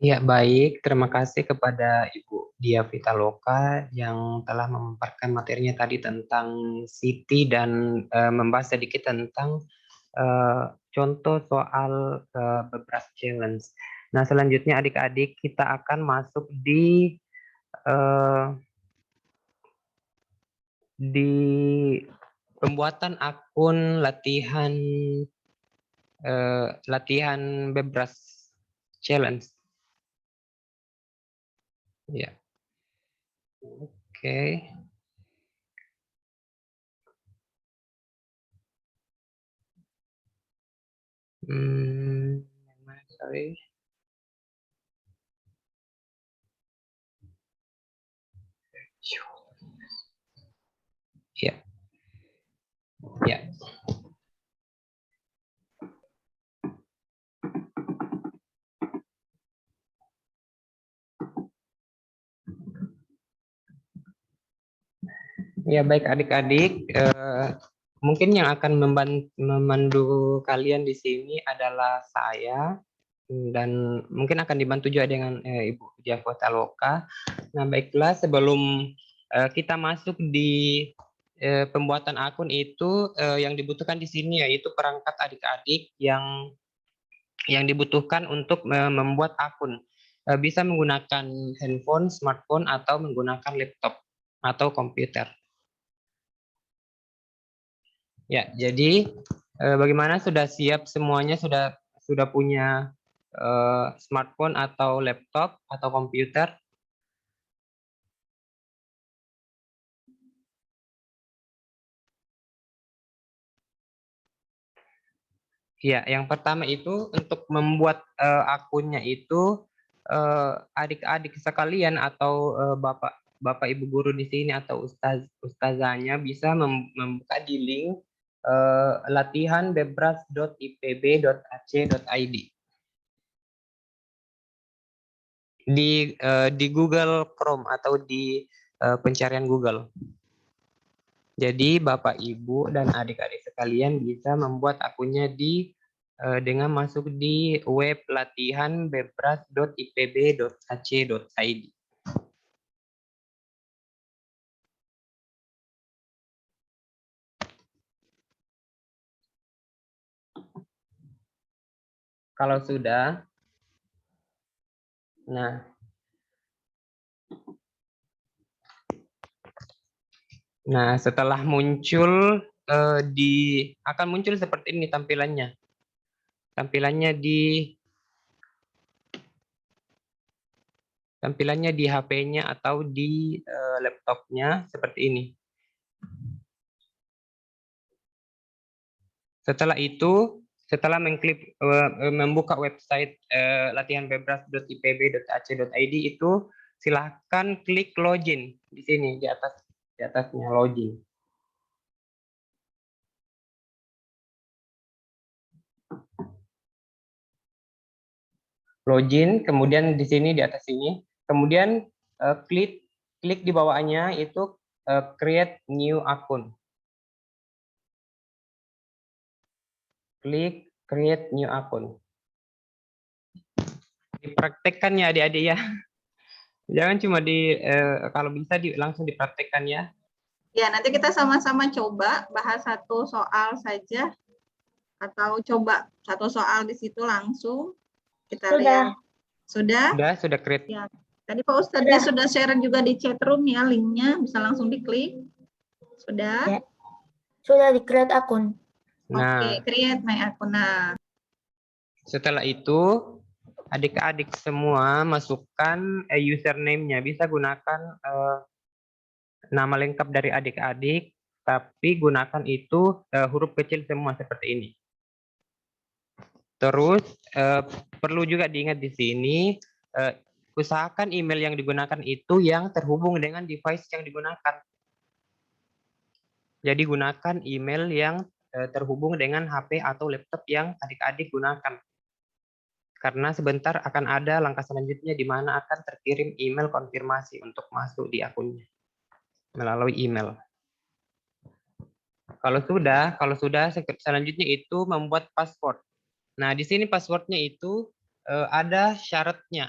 A: Ya, baik. Terima kasih kepada Ibu Dia Pitaloka yang telah memaparkan materinya tadi tentang Siti dan membahas sedikit tentang contoh soal Bebras Challenge. Nah, selanjutnya adik-adik kita akan masuk di pembuatan akun latihan Bebras Challenge. Ya. Oke. Sorry. Ya. Ya. Ya, baik adik-adik, mungkin yang akan memandu kalian di sini adalah saya dan mungkin akan dibantu juga dengan Ibu Dia Pitaloka. Nah, baiklah, sebelum kita masuk di pembuatan akun itu, yang dibutuhkan di sini yaitu perangkat adik-adik yang dibutuhkan untuk membuat akun. Bisa menggunakan handphone, smartphone, atau menggunakan laptop atau komputer. Ya, jadi bagaimana, sudah siap semuanya, sudah punya smartphone atau laptop atau komputer? Ya, yang pertama itu untuk membuat akunnya itu adik-adik sekalian atau Bapak Ibu guru di sini atau ustazahnya bisa membuka di link latihanbebras.ipb.ac.id di Google Chrome atau di pencarian Google. Jadi Bapak Ibu dan adik-adik sekalian bisa membuat akunnya dengan masuk di web latihanbebras.ipb.ac.id. Kalau sudah, nah setelah muncul akan muncul seperti ini tampilannya. Tampilannya di HP-nya atau di laptopnya seperti ini. Setelah itu, setelah membuka website latihanbebras.ipb.ac.id itu, silahkan klik login di sini di atasnya login. login, kemudian di sini di atas sini, kemudian klik di bawahnya itu create new account. Klik create new account. Dipraktekkan ya adik-adik ya. Jangan cuma kalau bisa langsung dipraktekkan ya.
D: Ya, nanti kita sama-sama coba bahas satu soal saja atau coba satu soal di situ langsung kita lihat. Sudah?
A: Sudah create.
D: Ya. Tadi Pak Ustadznya sudah share juga di chat room ya linknya, bisa langsung diklik. Sudah?
C: Ya. Sudah di-create akun.
A: Nah,
D: Oke, create my account. Nah,
A: setelah itu adik-adik semua masukkan username-nya. Bisa gunakan nama lengkap dari adik-adik, tapi gunakan itu huruf kecil semua seperti ini. Terus perlu juga diingat di sini, usahakan email yang digunakan itu yang terhubung dengan device yang digunakan. Jadi gunakan email yang terhubung dengan HP atau laptop yang adik-adik gunakan. Karena sebentar akan ada langkah selanjutnya di mana akan terkirim email konfirmasi untuk masuk di akunnya melalui email. Kalau sudah selanjutnya itu membuat password. Nah, di sini passwordnya itu ada syaratnya.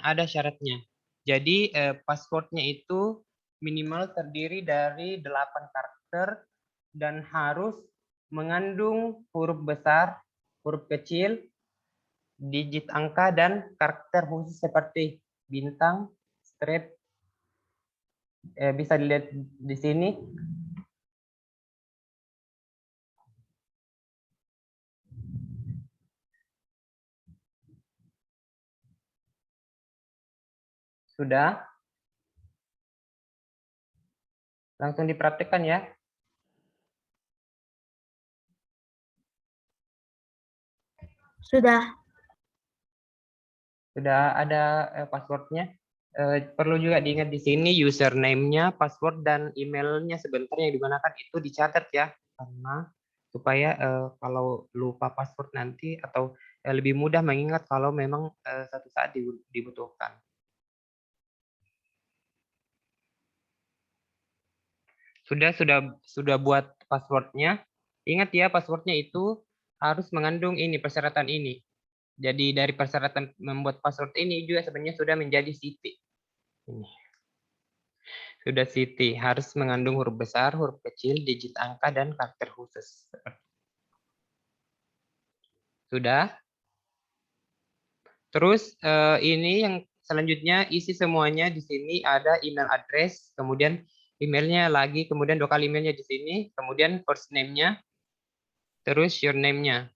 A: Jadi passwordnya itu minimal terdiri dari 8 karakter dan harus mengandung huruf besar, huruf kecil, digit angka, dan karakter khusus seperti bintang, strip. Bisa dilihat di sini. Sudah? Langsung dipraktikkan ya.
C: Sudah.
A: Sudah ada passwordnya. Perlu juga diingat di sini username-nya, password, dan emailnya sebentar yang digunakan itu dicatat ya. Karena supaya kalau lupa password nanti atau lebih mudah mengingat kalau memang satu saat dibutuhkan. Sudah buat passwordnya. Ingat ya, passwordnya itu harus mengandung ini persyaratan ini. Jadi dari persyaratan membuat password ini juga sebenarnya sudah menjadi Siti. Ini. Sudah Siti, harus mengandung huruf besar, huruf kecil, digit angka, dan karakter khusus. Sudah? Terus ini yang selanjutnya isi semuanya di sini ada email address, kemudian emailnya lagi, kemudian 2 kali emailnya di sini, kemudian first name-nya, terus your name-nya.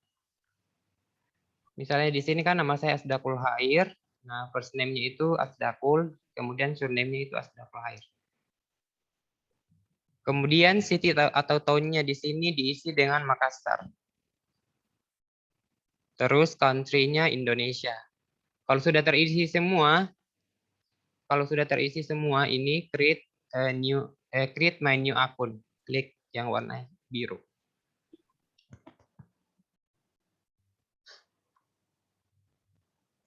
A: Misalnya di sini kan nama saya Asdaqul Khair. Nah, first name-nya itu Asdaqul, kemudian surname-nya itu Asdaqul Khair. Kemudian city atau tahunnya di sini diisi dengan Makassar. Terus country-nya Indonesia. Kalau sudah terisi semua, ini create my new account. Klik yang warna biru.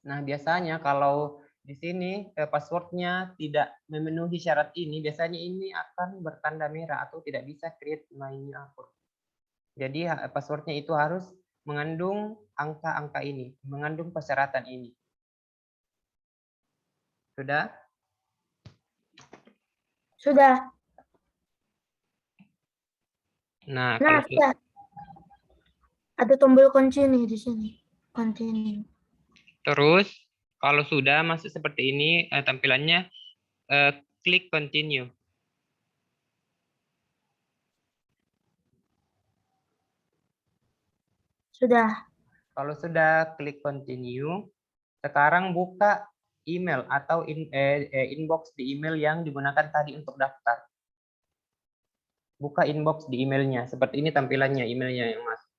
A: Nah, biasanya kalau di sini passwordnya tidak memenuhi syarat ini, biasanya ini akan bertanda merah atau tidak bisa create my new account. Jadi passwordnya itu harus mengandung angka-angka ini, mengandung persyaratan ini. Sudah?
C: Sudah.
A: Nah, kalau
C: sudah. Ada tombol continue di sini. Continue.
A: terus kalau sudah masuk seperti ini tampilannya, klik continue.
C: Sudah.
A: Kalau sudah klik continue, sekarang buka email atau inbox di email yang digunakan tadi untuk daftar. Buka inbox di emailnya, seperti ini tampilannya emailnya yang masuk.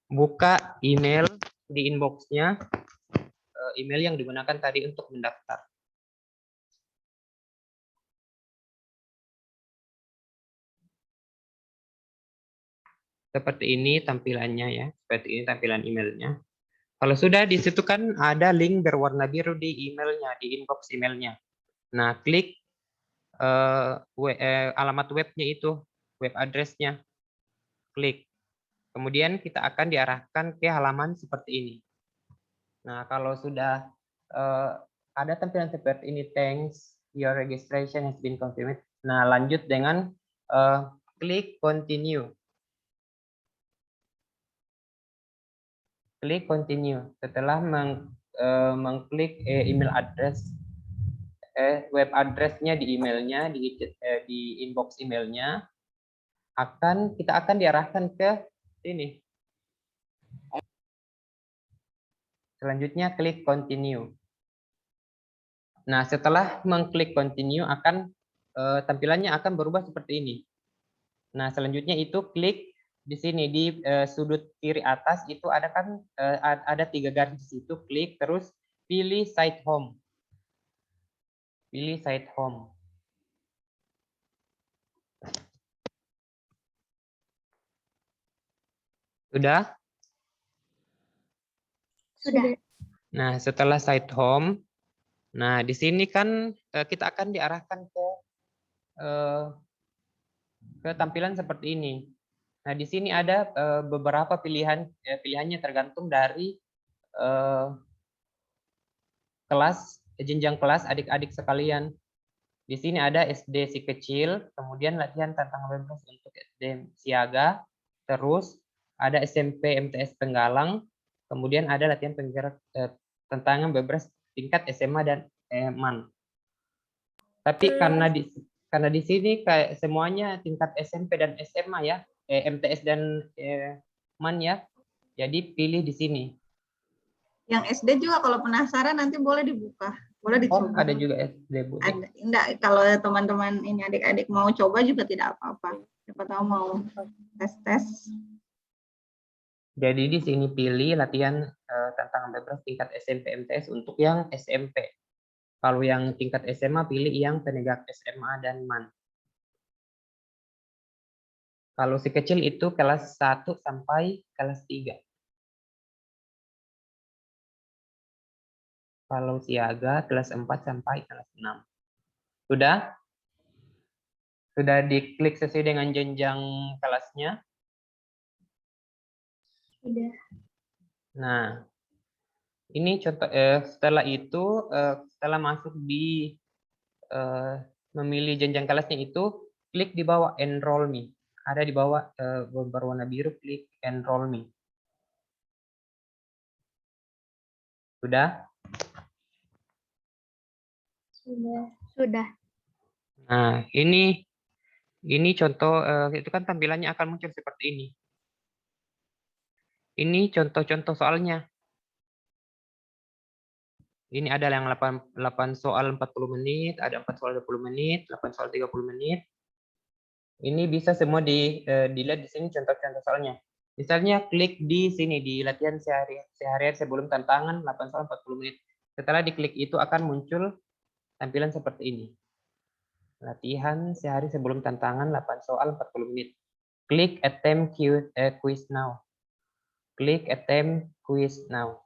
A: Buka email di inboxnya, email yang digunakan tadi untuk mendaftar. Seperti ini tampilannya ya. Seperti ini tampilan emailnya. Kalau sudah di situ kan ada link berwarna biru di emailnya, di inbox emailnya. Nah, klik alamat webnya itu, web address-nya. Klik. Kemudian kita akan diarahkan ke halaman seperti ini. Nah, kalau sudah ada tampilan seperti ini, thanks, your registration has been confirmed. Nah, lanjut dengan klik continue. Klik continue. Setelah mengklik email address, web address-nya di emailnya, di inbox emailnya, kita akan diarahkan ke sini. Selanjutnya klik continue. Nah, setelah mengklik continue tampilannya akan berubah seperti ini. Nah, selanjutnya itu klik di sini di sudut kiri atas itu ada 3 garis di situ, klik terus pilih site home. Pilih site home. Sudah?
E: Sudah.
A: Nah, setelah site home, nah di sini kan kita akan diarahkan ke tampilan seperti ini. Nah, di sini ada beberapa pilihannya tergantung dari jenjang kelas adik-adik sekalian. Di sini ada SD si kecil, kemudian latihan tantangan bebas untuk SD siaga, terus ada SMP MTS Penggalang, kemudian ada latihan penggerak tantangan bebas tingkat SMA dan MAN. Tapi karena di sini kayak semuanya tingkat SMP dan SMA ya, MTS dan MAN ya, jadi pilih di sini.
D: Yang SD juga kalau penasaran nanti boleh dibuka, boleh
A: Oh,
D: dicoba.
A: ada juga SD, Bu.
D: Enggak, kalau teman-teman ini adik-adik mau coba juga tidak apa-apa. Siapa tahu mau tes-tes.
A: Jadi di sini pilih latihan tantangan bebas tingkat SMP MTS untuk yang SMP. Kalau yang tingkat SMA pilih yang penegak SMA dan MAN. Kalau si kecil itu kelas 1 sampai kelas 3. Kalau siaga kelas 4 sampai kelas 6. Sudah? Sudah diklik sesuai dengan jenjang kelasnya?
E: Sudah.
A: Nah, ini contoh setelah itu setelah masuk di memilih jenjang kelasnya itu klik di bawah enroll me. Ada di bawah berwarna biru, klik enroll me. Sudah?
E: Sudah.
A: Nah, ini contoh itu kan tampilannya akan muncul seperti ini. Ini contoh-contoh soalnya. Ini ada yang 8 soal 40 menit, ada 4 soal 20 menit, 8 soal 30 menit. Ini bisa semua dilihat di sini contoh-contoh soalnya. Misalnya klik di sini di latihan sehari-hari sebelum tantangan 8 soal 40 menit. Setelah diklik itu akan muncul tampilan seperti ini. Latihan sehari sebelum tantangan 8 soal 40 menit. Klik attempt quiz now. Klik attempt quiz now.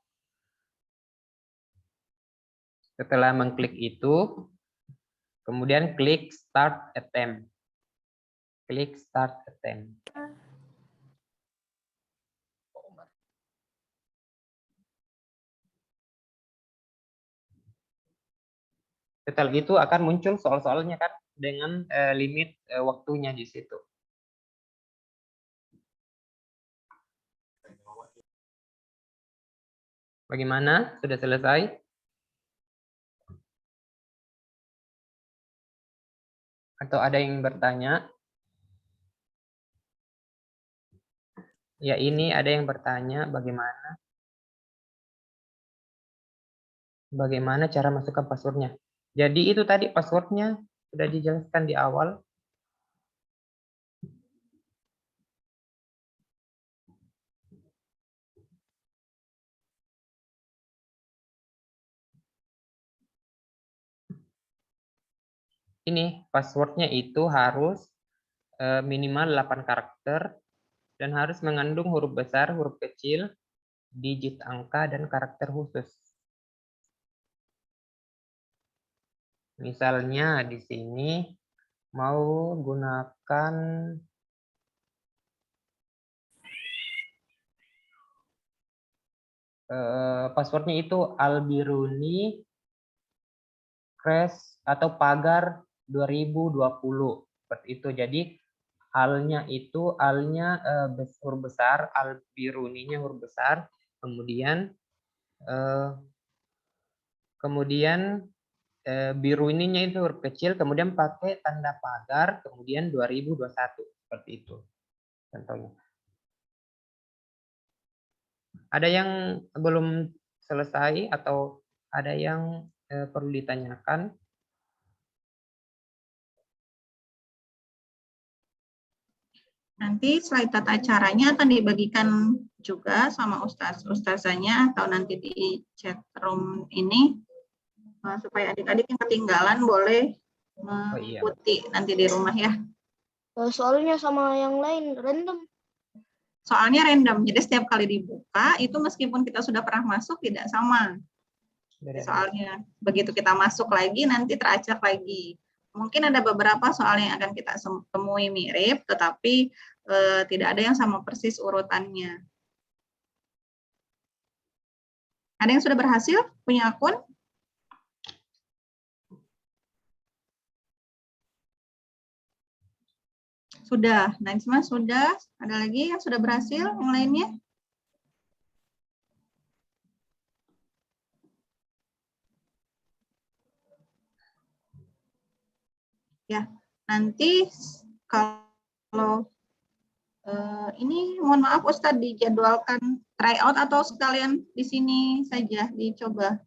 A: Setelah mengklik itu, kemudian klik start attempt. Klik start attempt. Setelah itu akan muncul soal-soalnya kan dengan limit waktunya di situ. Bagaimana? Sudah selesai? Atau ada yang bertanya? Ya, ini ada yang bertanya bagaimana cara masukkan passwordnya. Jadi itu tadi passwordnya sudah dijelaskan di awal. Ini passwordnya itu harus minimal 8 karakter dan harus mengandung huruf besar, huruf kecil, digit angka, dan karakter khusus. Misalnya di sini mau gunakan passwordnya itu Albiruni Crash atau Pagar 2020 seperti itu. Jadi alnya itu huruf besar, Albiruninya huruf besar, kemudian biru ininya itu huruf kecil, kemudian pakai tanda pagar, kemudian 2021 seperti itu contohnya. Ada yang belum selesai atau ada yang perlu ditanyakan?
D: Nanti slide tata caranya akan dibagikan juga sama ustazanya atau nanti di chat room ini supaya adik-adik yang ketinggalan boleh mengikuti nanti di rumah ya.
C: Soalnya sama yang lain random.
D: Soalnya random, jadi setiap kali dibuka itu meskipun kita sudah pernah masuk tidak sama. Soalnya begitu kita masuk lagi nanti teracak lagi. Mungkin ada beberapa soal yang akan kita temui mirip, tetapi tidak ada yang sama persis urutannya. Ada yang sudah berhasil punya akun? Sudah, Najma sudah. Ada lagi yang sudah berhasil, yang lainnya? Ya, nanti kalau ini mohon maaf Ustadz dijadwalkan tryout atau sekalian di sini saja dicoba.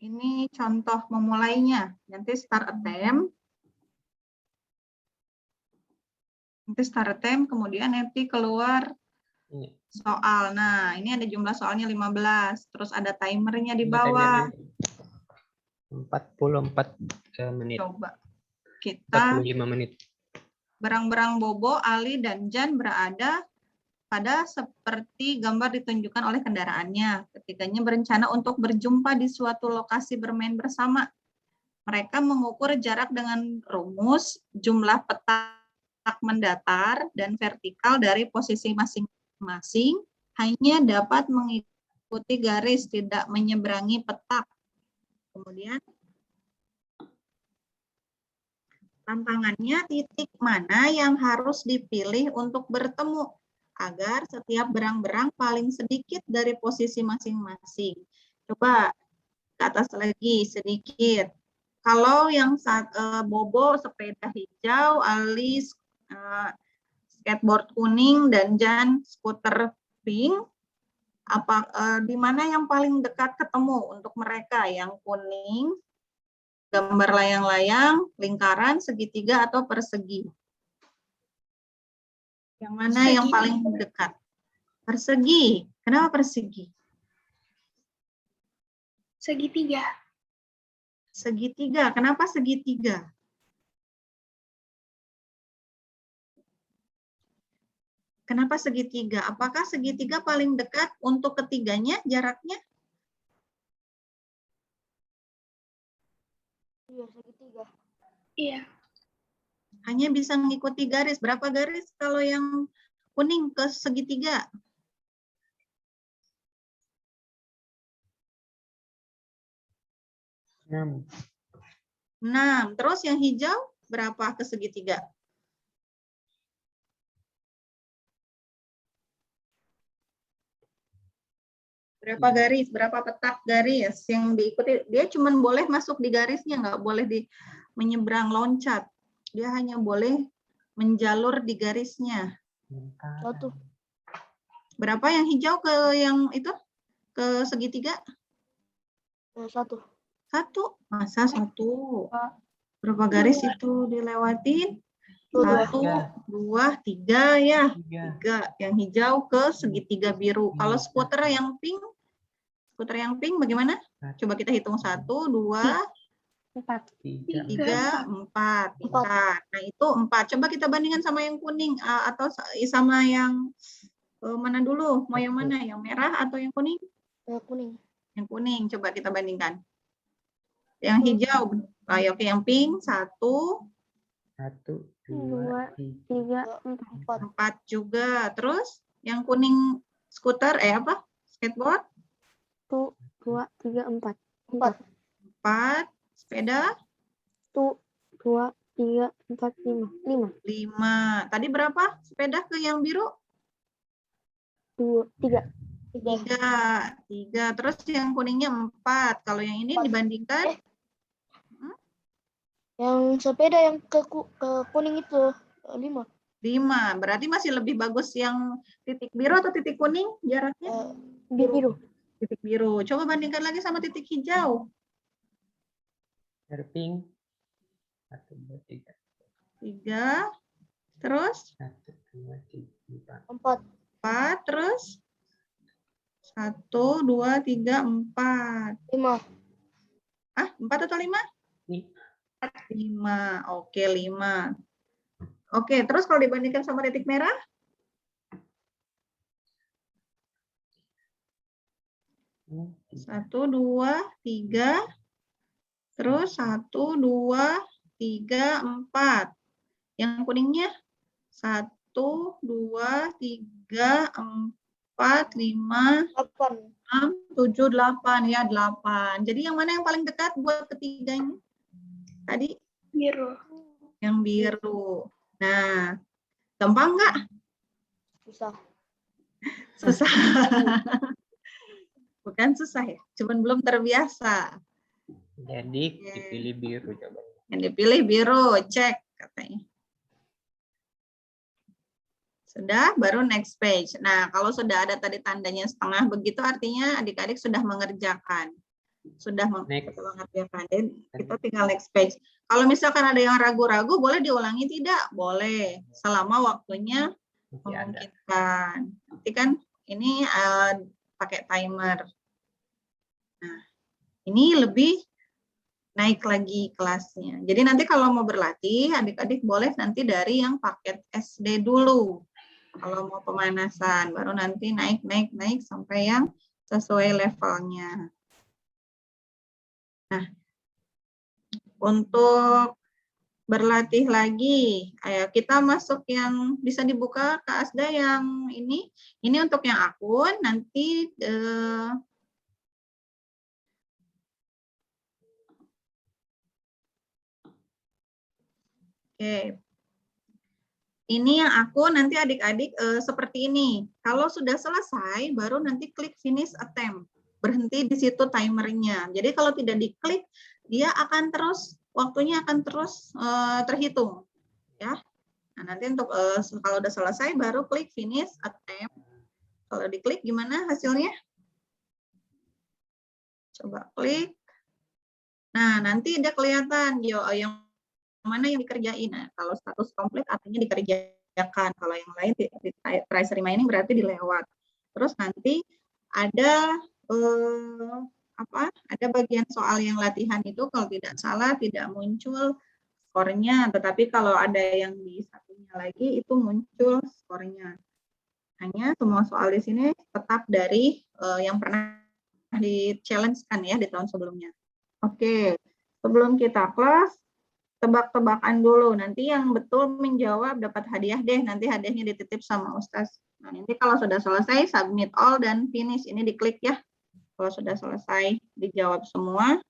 D: Ini contoh memulainya. Nanti start attempt. Nanti start time, kemudian nanti keluar
A: Ini.
D: soal. Nah, ini ada jumlah soalnya 15. Terus ada timernya di
A: Ini
D: bawah.
A: timernya 44 menit.
D: Coba kita
A: 45 menit.
D: berang-berang Bobo, Ali, dan Jan berada pada seperti gambar ditunjukkan oleh kendaraannya. Ketiganya berencana untuk berjumpa di suatu lokasi bermain bersama. Mereka mengukur jarak dengan rumus jumlah petak mendatar dan vertikal dari posisi masing-masing hanya dapat mengikuti garis, tidak menyeberangi petak. Kemudian tantangannya titik mana yang harus dipilih untuk bertemu agar setiap berang-berang paling sedikit dari posisi masing-masing. Coba ke atas lagi sedikit. Kalau yang Bobo sepeda hijau, Ali skateboard kuning, dan Jan skuter pink, di mana yang paling dekat ketemu untuk mereka? Yang kuning, gambar layang-layang, lingkaran, segitiga, atau persegi? Yang mana yang paling dekat? Persegi. Kenapa persegi?
E: Segitiga.
D: Segitiga. Kenapa segitiga? Kenapa segitiga? Apakah segitiga paling dekat untuk ketiganya jaraknya?
C: Iya, segitiga.
E: Iya.
D: Hanya bisa mengikuti garis. Berapa garis kalau yang kuning ke segitiga?
A: 6.
D: 6. Terus yang hijau berapa ke segitiga? Berapa garis? Berapa petak garis yang diikuti? Dia cuma boleh masuk di garisnya, nggak boleh menyeberang loncat. Dia hanya boleh menjalur di garisnya.
C: 1.
D: Berapa yang hijau ke yang itu? Ke segitiga?
C: 1.
D: 1. Masa 1? Berapa garis itu dilewatin? 1, 2, 3 ya. 3. Yang hijau ke segitiga biru. Kalau skuter yang pink bagaimana? Coba kita hitung 1, 2, 3, 4. Nah itu 4. Coba kita bandingkan sama yang kuning atau sama yang mana dulu? Mau yang mana? Yang merah atau yang kuning?
C: Kuning.
D: Yang kuning. Coba kita bandingkan. Yang hijau. Oke, yang pink 1,
A: 1,
E: 2, 3, 4.
D: 4 juga. Terus yang kuning skuter skateboard?
E: 1, 2, 3, 4.
D: 4. Sepeda?
E: 1, 2, 3, 4, 5.
D: 5. Tadi berapa sepeda ke yang biru?
E: 2, 3.
D: 3. Terus yang kuningnya 4. Kalau yang ini dibandingkan?
C: Yang sepeda yang ke kuning itu 5.
D: 5. Berarti masih lebih bagus yang titik biru atau titik kuning jaraknya?
E: Biru.
D: Titik biru. Coba bandingkan lagi sama titik hijau.
A: Pink. 1, 2, 3.
D: 3. Terus?
A: 1, 2, 3, 4.
C: 4.
D: Terus? 1, 2, 3, 4.
C: 5.
D: 4 atau 5? 5. Oke, 5. Oke, terus kalau dibandingkan sama titik merah? 1, 2, 3. Terus 1, 2, 3, 4. Yang kuningnya? 1, 2, 3, 4, 5, 6, 7, 8. Ya, 8. Jadi yang mana yang paling dekat buat ketiganya? Tadi?
E: Biru.
D: Yang biru. Nah, gampang nggak? Susah. Bukan susah ya, cuman belum terbiasa.
A: Jadi dipilih biru coba.
D: Yang dipilih biru, cek katanya. Sudah, baru next page. Nah, kalau sudah ada tadi tandanya setengah begitu artinya adik-adik sudah mengerjakan. Sudah
A: Next.
D: mengerjakan. Dan kita tinggal next page. Kalau misalkan ada yang ragu-ragu, boleh diulangi tidak? Boleh, selama waktunya
A: Masih ada.
D: memungkinkan. Nanti kan ini pakai timer. Nah, ini lebih naik lagi kelasnya. Jadi nanti kalau mau berlatih, adik-adik boleh nanti dari yang paket SD dulu. Kalau mau pemanasan, baru nanti naik sampai yang sesuai levelnya. Nah, untuk berlatih lagi, ayo kita masuk yang bisa dibuka ke Asda yang ini untuk yang akun, nanti oke. Ini yang akun, nanti adik-adik seperti ini. Kalau sudah selesai, baru nanti klik finish attempt. Berhenti di situ timernya. Jadi kalau tidak diklik, dia akan terus, waktunya akan terus terhitung. Ya. Nah, nanti untuk kalau udah selesai, baru klik finish attempt. Kalau diklik, gimana hasilnya? Coba klik. Nah, nanti dia kelihatan yang mana yang dikerjain. Nah, kalau status komplit artinya dikerjakan. Kalau yang lain price remaining berarti dilewat. Terus nanti ada ada bagian soal yang latihan itu kalau tidak salah tidak muncul skornya, tetapi kalau ada yang di satunya lagi itu muncul skornya. Hanya semua soal di sini tetap dari yang pernah di-challenge-kan ya di tahun sebelumnya. Oke, sebelum kita close, tebak-tebakan dulu. Nanti yang betul menjawab dapat hadiah deh. Nanti hadiahnya dititip sama Ustaz. Nah, nanti kalau sudah selesai, submit all dan finish. Ini diklik ya. Kalau sudah selesai, dijawab semua.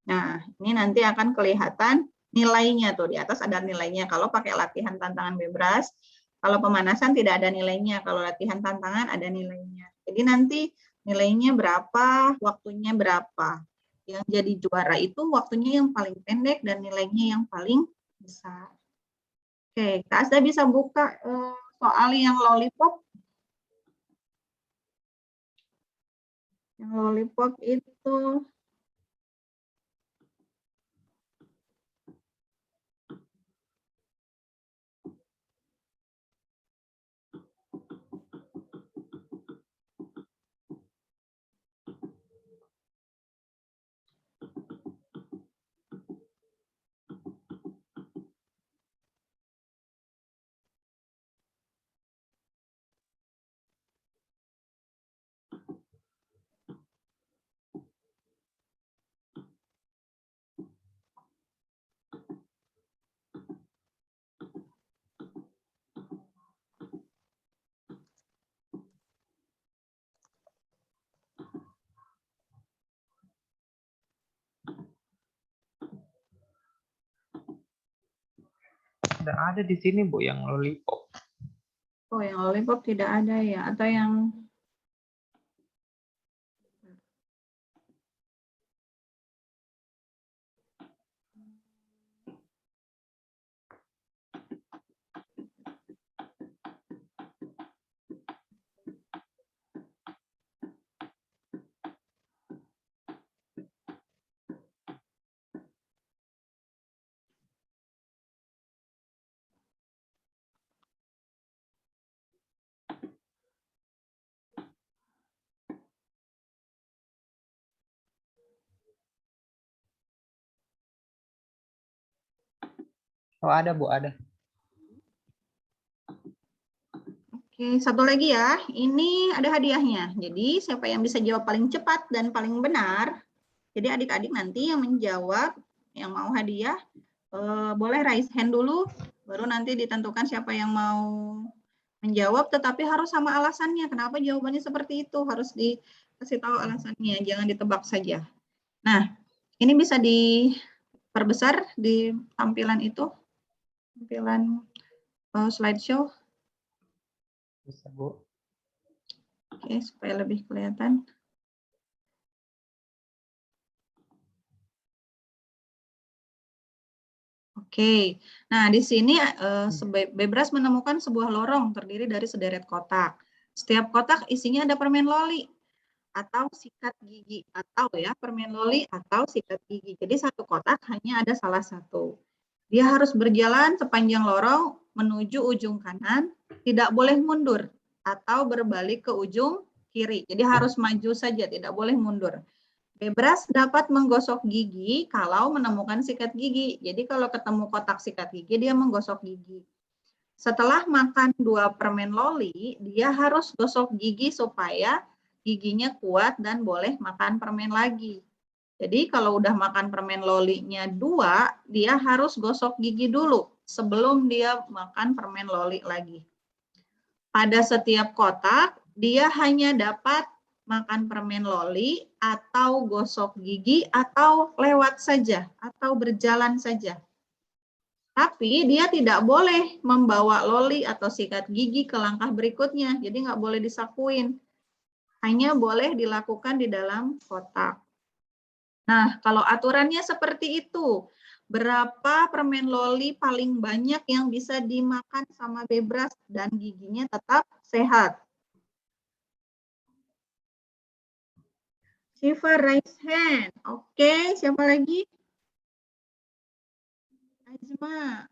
D: Nah, ini nanti akan kelihatan nilainya tuh. Di atas ada nilainya. Kalau pakai latihan tantangan bebas, kalau pemanasan tidak ada nilainya. Kalau latihan tantangan ada nilainya. Jadi nanti nilainya berapa, waktunya berapa. Yang jadi juara itu waktunya yang paling pendek dan nilainya yang paling besar. Oke, Kak Asda bisa buka soal yang lollipop. Yang lollipop itu
A: Tidak ada di sini, Bu, yang lollipop.
D: oh yang lollipop tidak ada ya, atau yang
A: Oh, ada, Bu, ada.
D: Oke, satu lagi ya. Ini ada hadiahnya. Jadi siapa yang bisa jawab paling cepat dan paling benar. Jadi adik-adik nanti yang menjawab, yang mau hadiah, boleh raise hand dulu. Baru nanti ditentukan siapa yang mau menjawab, tetapi harus sama alasannya. Kenapa jawabannya seperti itu? Harus dikasih tahu alasannya, jangan ditebak saja. Nah, ini bisa diperbesar di tampilan itu, tampilan slideshow.
A: Bisa, Bu.
D: Oke, supaya lebih kelihatan. Oke, nah di sini Bebras menemukan sebuah lorong terdiri dari sederet kotak. Setiap kotak isinya ada permen loli. atau sikat gigi, atau ya permen loli atau sikat gigi. Jadi satu kotak hanya ada salah satu. Dia harus berjalan sepanjang lorong menuju ujung kanan, tidak boleh mundur atau berbalik ke ujung kiri. Jadi harus maju saja, tidak boleh mundur. Bebras dapat menggosok gigi kalau menemukan sikat gigi. Jadi kalau ketemu kotak sikat gigi, dia menggosok gigi. Setelah makan 2 permen loli, dia harus gosok gigi supaya giginya kuat dan boleh makan permen lagi. Jadi kalau udah makan permen lolinya 2, dia harus gosok gigi dulu sebelum dia makan permen loli lagi. Pada setiap kotak, dia hanya dapat makan permen loli atau gosok gigi atau lewat saja atau berjalan saja. Tapi dia tidak boleh membawa loli atau sikat gigi ke langkah berikutnya. Jadi nggak boleh disakuin. Hanya boleh dilakukan di dalam kotak. Nah, kalau aturannya seperti itu, berapa permen loli paling banyak yang bisa dimakan sama Bebras dan giginya tetap sehat? Siva raise hand. Oke, siapa lagi? Azma.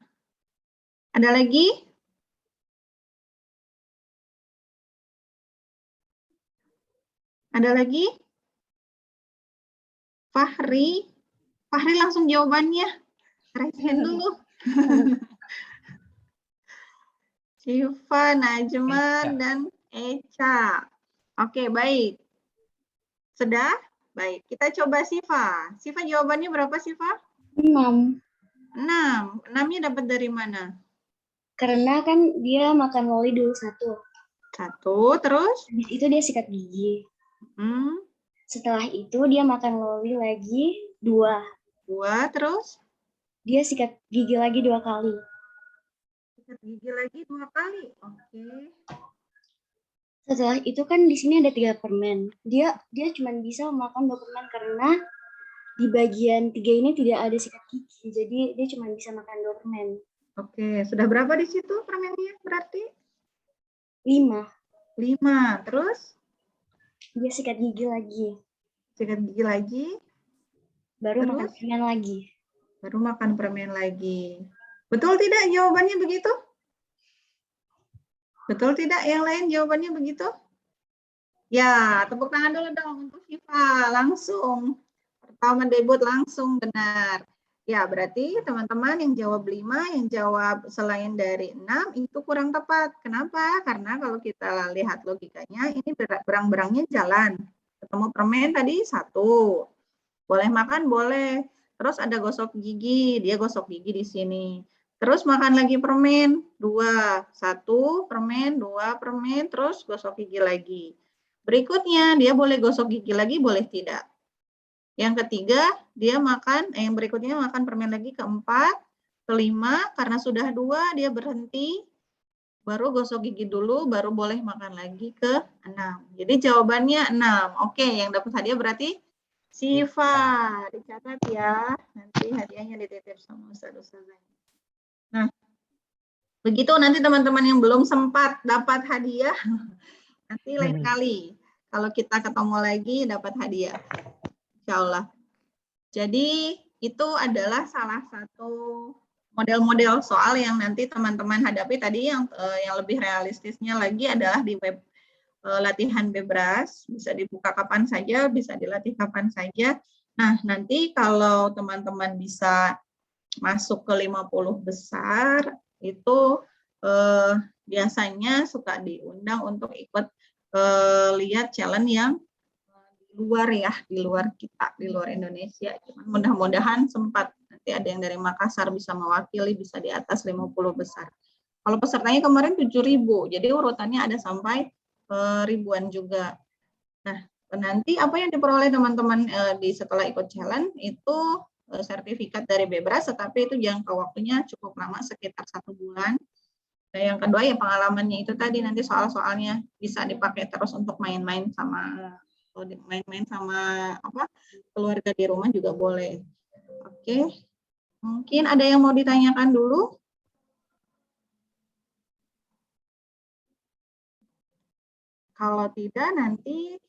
D: Ada lagi? Ada lagi? Fahri. Fahri langsung jawabannya. Raise hand dulu. Siva, Najma, dan Echa. Oke, baik. Sudah? Baik, kita coba Siva. Siva jawabannya berapa Siva?
E: 6.
D: 6. 6-nya dapat dari mana?
E: Karena kan dia makan loli dulu 1.
D: 1, terus?
E: Habis itu dia sikat gigi. Setelah itu dia makan loli lagi 2.
D: 2, terus?
E: Dia sikat gigi lagi 2 kali.
D: Sikat gigi lagi 2 kali. Oke.
E: Setelah itu kan di sini ada 3 permen. Dia cuma bisa makan 2 permen karena di bagian 3 ini tidak ada sikat gigi. Jadi dia cuma bisa makan 2 permen.
D: Oke, sudah berapa di situ permennya berarti?
E: 5.
D: 5, terus?
E: Dia sikat gigi lagi.
D: Sikat gigi lagi.
E: Baru
D: Terus?
E: makan permen lagi.
D: Baru makan permen lagi. Betul tidak jawabannya begitu? Betul tidak yang lain jawabannya begitu? Ya, tepuk tangan dulu dong untuk Siva. Langsung. Pertama debut langsung benar. Ya, berarti teman-teman yang jawab 5, yang jawab selain dari 6 itu kurang tepat. Kenapa? Karena kalau kita lihat logikanya, ini berang-berangnya jalan. Ketemu permen tadi 1. Boleh makan, boleh. Terus ada gosok gigi, dia gosok gigi di sini. Terus makan lagi permen, 2. 1 permen, 2 permen, terus gosok gigi lagi. Berikutnya, dia boleh gosok gigi lagi, boleh tidak. Yang ketiga, dia makan, yang berikutnya makan permen lagi, keempat, kelima, karena sudah 2, dia berhenti, baru gosok gigi dulu, baru boleh makan lagi ke 6. Jadi jawabannya 6. Oke, yang dapat hadiah berarti Siva. Dicatat ya, nanti hadiahnya dititip sama ustaz-ustaznya. Nah, begitu nanti teman-teman yang belum sempat dapat hadiah, nanti lain kali. Kalau kita ketemu lagi dapat hadiah. Insya Allah. Jadi itu adalah salah satu model-model soal yang nanti teman-teman hadapi tadi yang lebih realistisnya lagi adalah di web latihan Bebras. Bisa dibuka kapan saja, bisa dilatih kapan saja. Nah, nanti kalau teman-teman bisa masuk ke 50 besar, itu biasanya suka diundang untuk ikut lihat challenge yang luar ya, di luar kita, di luar Indonesia. Mudah-mudahan sempat nanti ada yang dari Makassar bisa mewakili, bisa di atas 50 besar. Kalau pesertanya kemarin 7.000, jadi urutannya ada sampai ribuan juga. Nah, nanti apa yang diperoleh teman-teman di setelah ikut challenge itu sertifikat dari Bebras, tetapi itu jangka waktunya cukup lama, sekitar 1 bulan. Nah, yang kedua ya pengalamannya itu tadi, nanti soal-soalnya bisa dipakai terus untuk main-main sama keluarga di rumah juga boleh. Oke, mungkin ada yang mau ditanyakan dulu? Kalau tidak nanti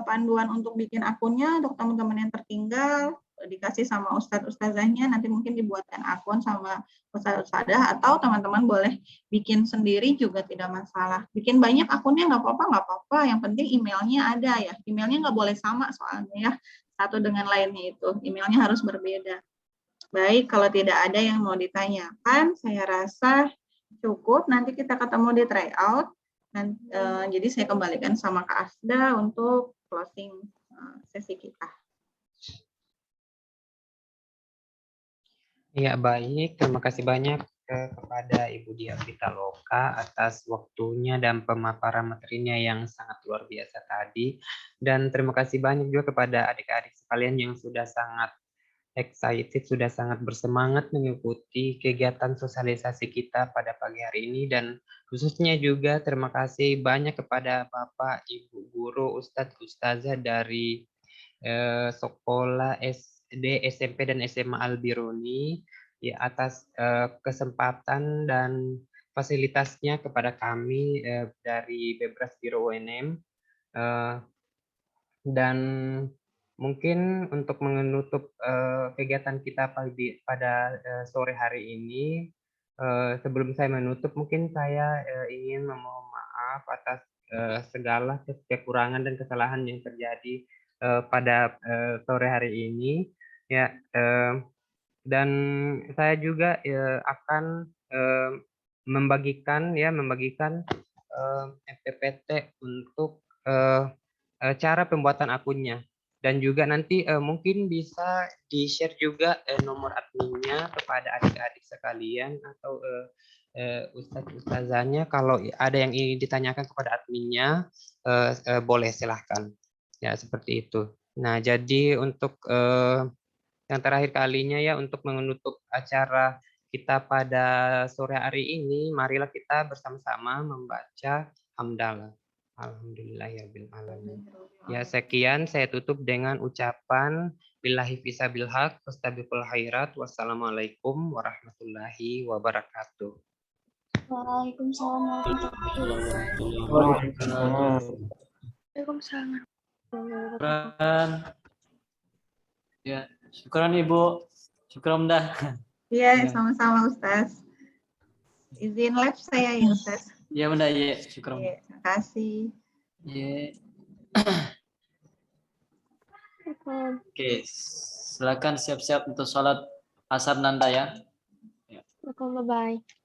D: panduan untuk bikin akunnya untuk teman-teman yang tertinggal, dikasih sama ustadz-ustazahnya, nanti mungkin dibuatkan akun sama ustadz-ustazah, atau teman-teman boleh bikin sendiri juga tidak masalah. Bikin banyak akunnya nggak apa-apa, yang penting emailnya ada ya. Emailnya nggak boleh sama soalnya ya, satu dengan lainnya itu, emailnya harus berbeda. Baik, kalau tidak ada yang mau ditanyakan, saya rasa cukup. Nanti kita ketemu di tryout. Jadi saya kembalikan sama Kak Asda untuk closing sesi kita.
A: Ya, baik. Terima kasih banyak kepada Ibu Dia Pitaloka atas waktunya dan pemaparan materinya yang sangat luar biasa tadi. Dan terima kasih banyak juga kepada adik-adik sekalian yang sudah sangat excited, sudah sangat bersemangat mengikuti kegiatan sosialisasi kita pada pagi hari ini, dan khususnya juga terima kasih banyak kepada Bapak, Ibu Guru, Ustadz, Ustazah dari sekolah SD, SMP, dan SMA Al-Biruni ya, atas kesempatan dan fasilitasnya kepada kami dari Bebras Biro UNM. Dan mungkin untuk menutup kegiatan kita pada sore hari ini, sebelum saya menutup, mungkin saya ingin memohon maaf atas segala kekurangan dan kesalahan yang terjadi pada sore hari ini. Ya, dan saya juga akan membagikan MPPT untuk cara pembuatan akunnya, dan juga nanti mungkin bisa di-share juga nomor adminnya kepada adik-adik sekalian atau ustadz-ustazahnya. Kalau ada yang ingin ditanyakan kepada adminnya, boleh, silahkan. Ya, seperti itu. Nah, jadi untuk yang terakhir kalinya ya, untuk menutup acara kita pada sore hari ini, marilah kita bersama-sama membaca hamdalah. Alhamdulillahirabbil alamin. Ya, sekian saya tutup dengan ucapan billahi fisabil haq wastabiqul khairat. Wassalamualaikum warahmatullahi wabarakatuh.
E: Waalaikumsalam warahmatullahi
C: Waalaikumsalam.
F: Syukran. Ya, syukran Ibu. Syukran dah.
D: Iya,
F: Ya.
D: sama-sama Ustaz. Izin live saya ya Ustaz.
F: Ya Bunda, ya, syukran.
D: Iya, terima kasih.
F: Ya. Oke, silakan siap-siap untuk sholat asar Nanda ya.
C: Bye-bye.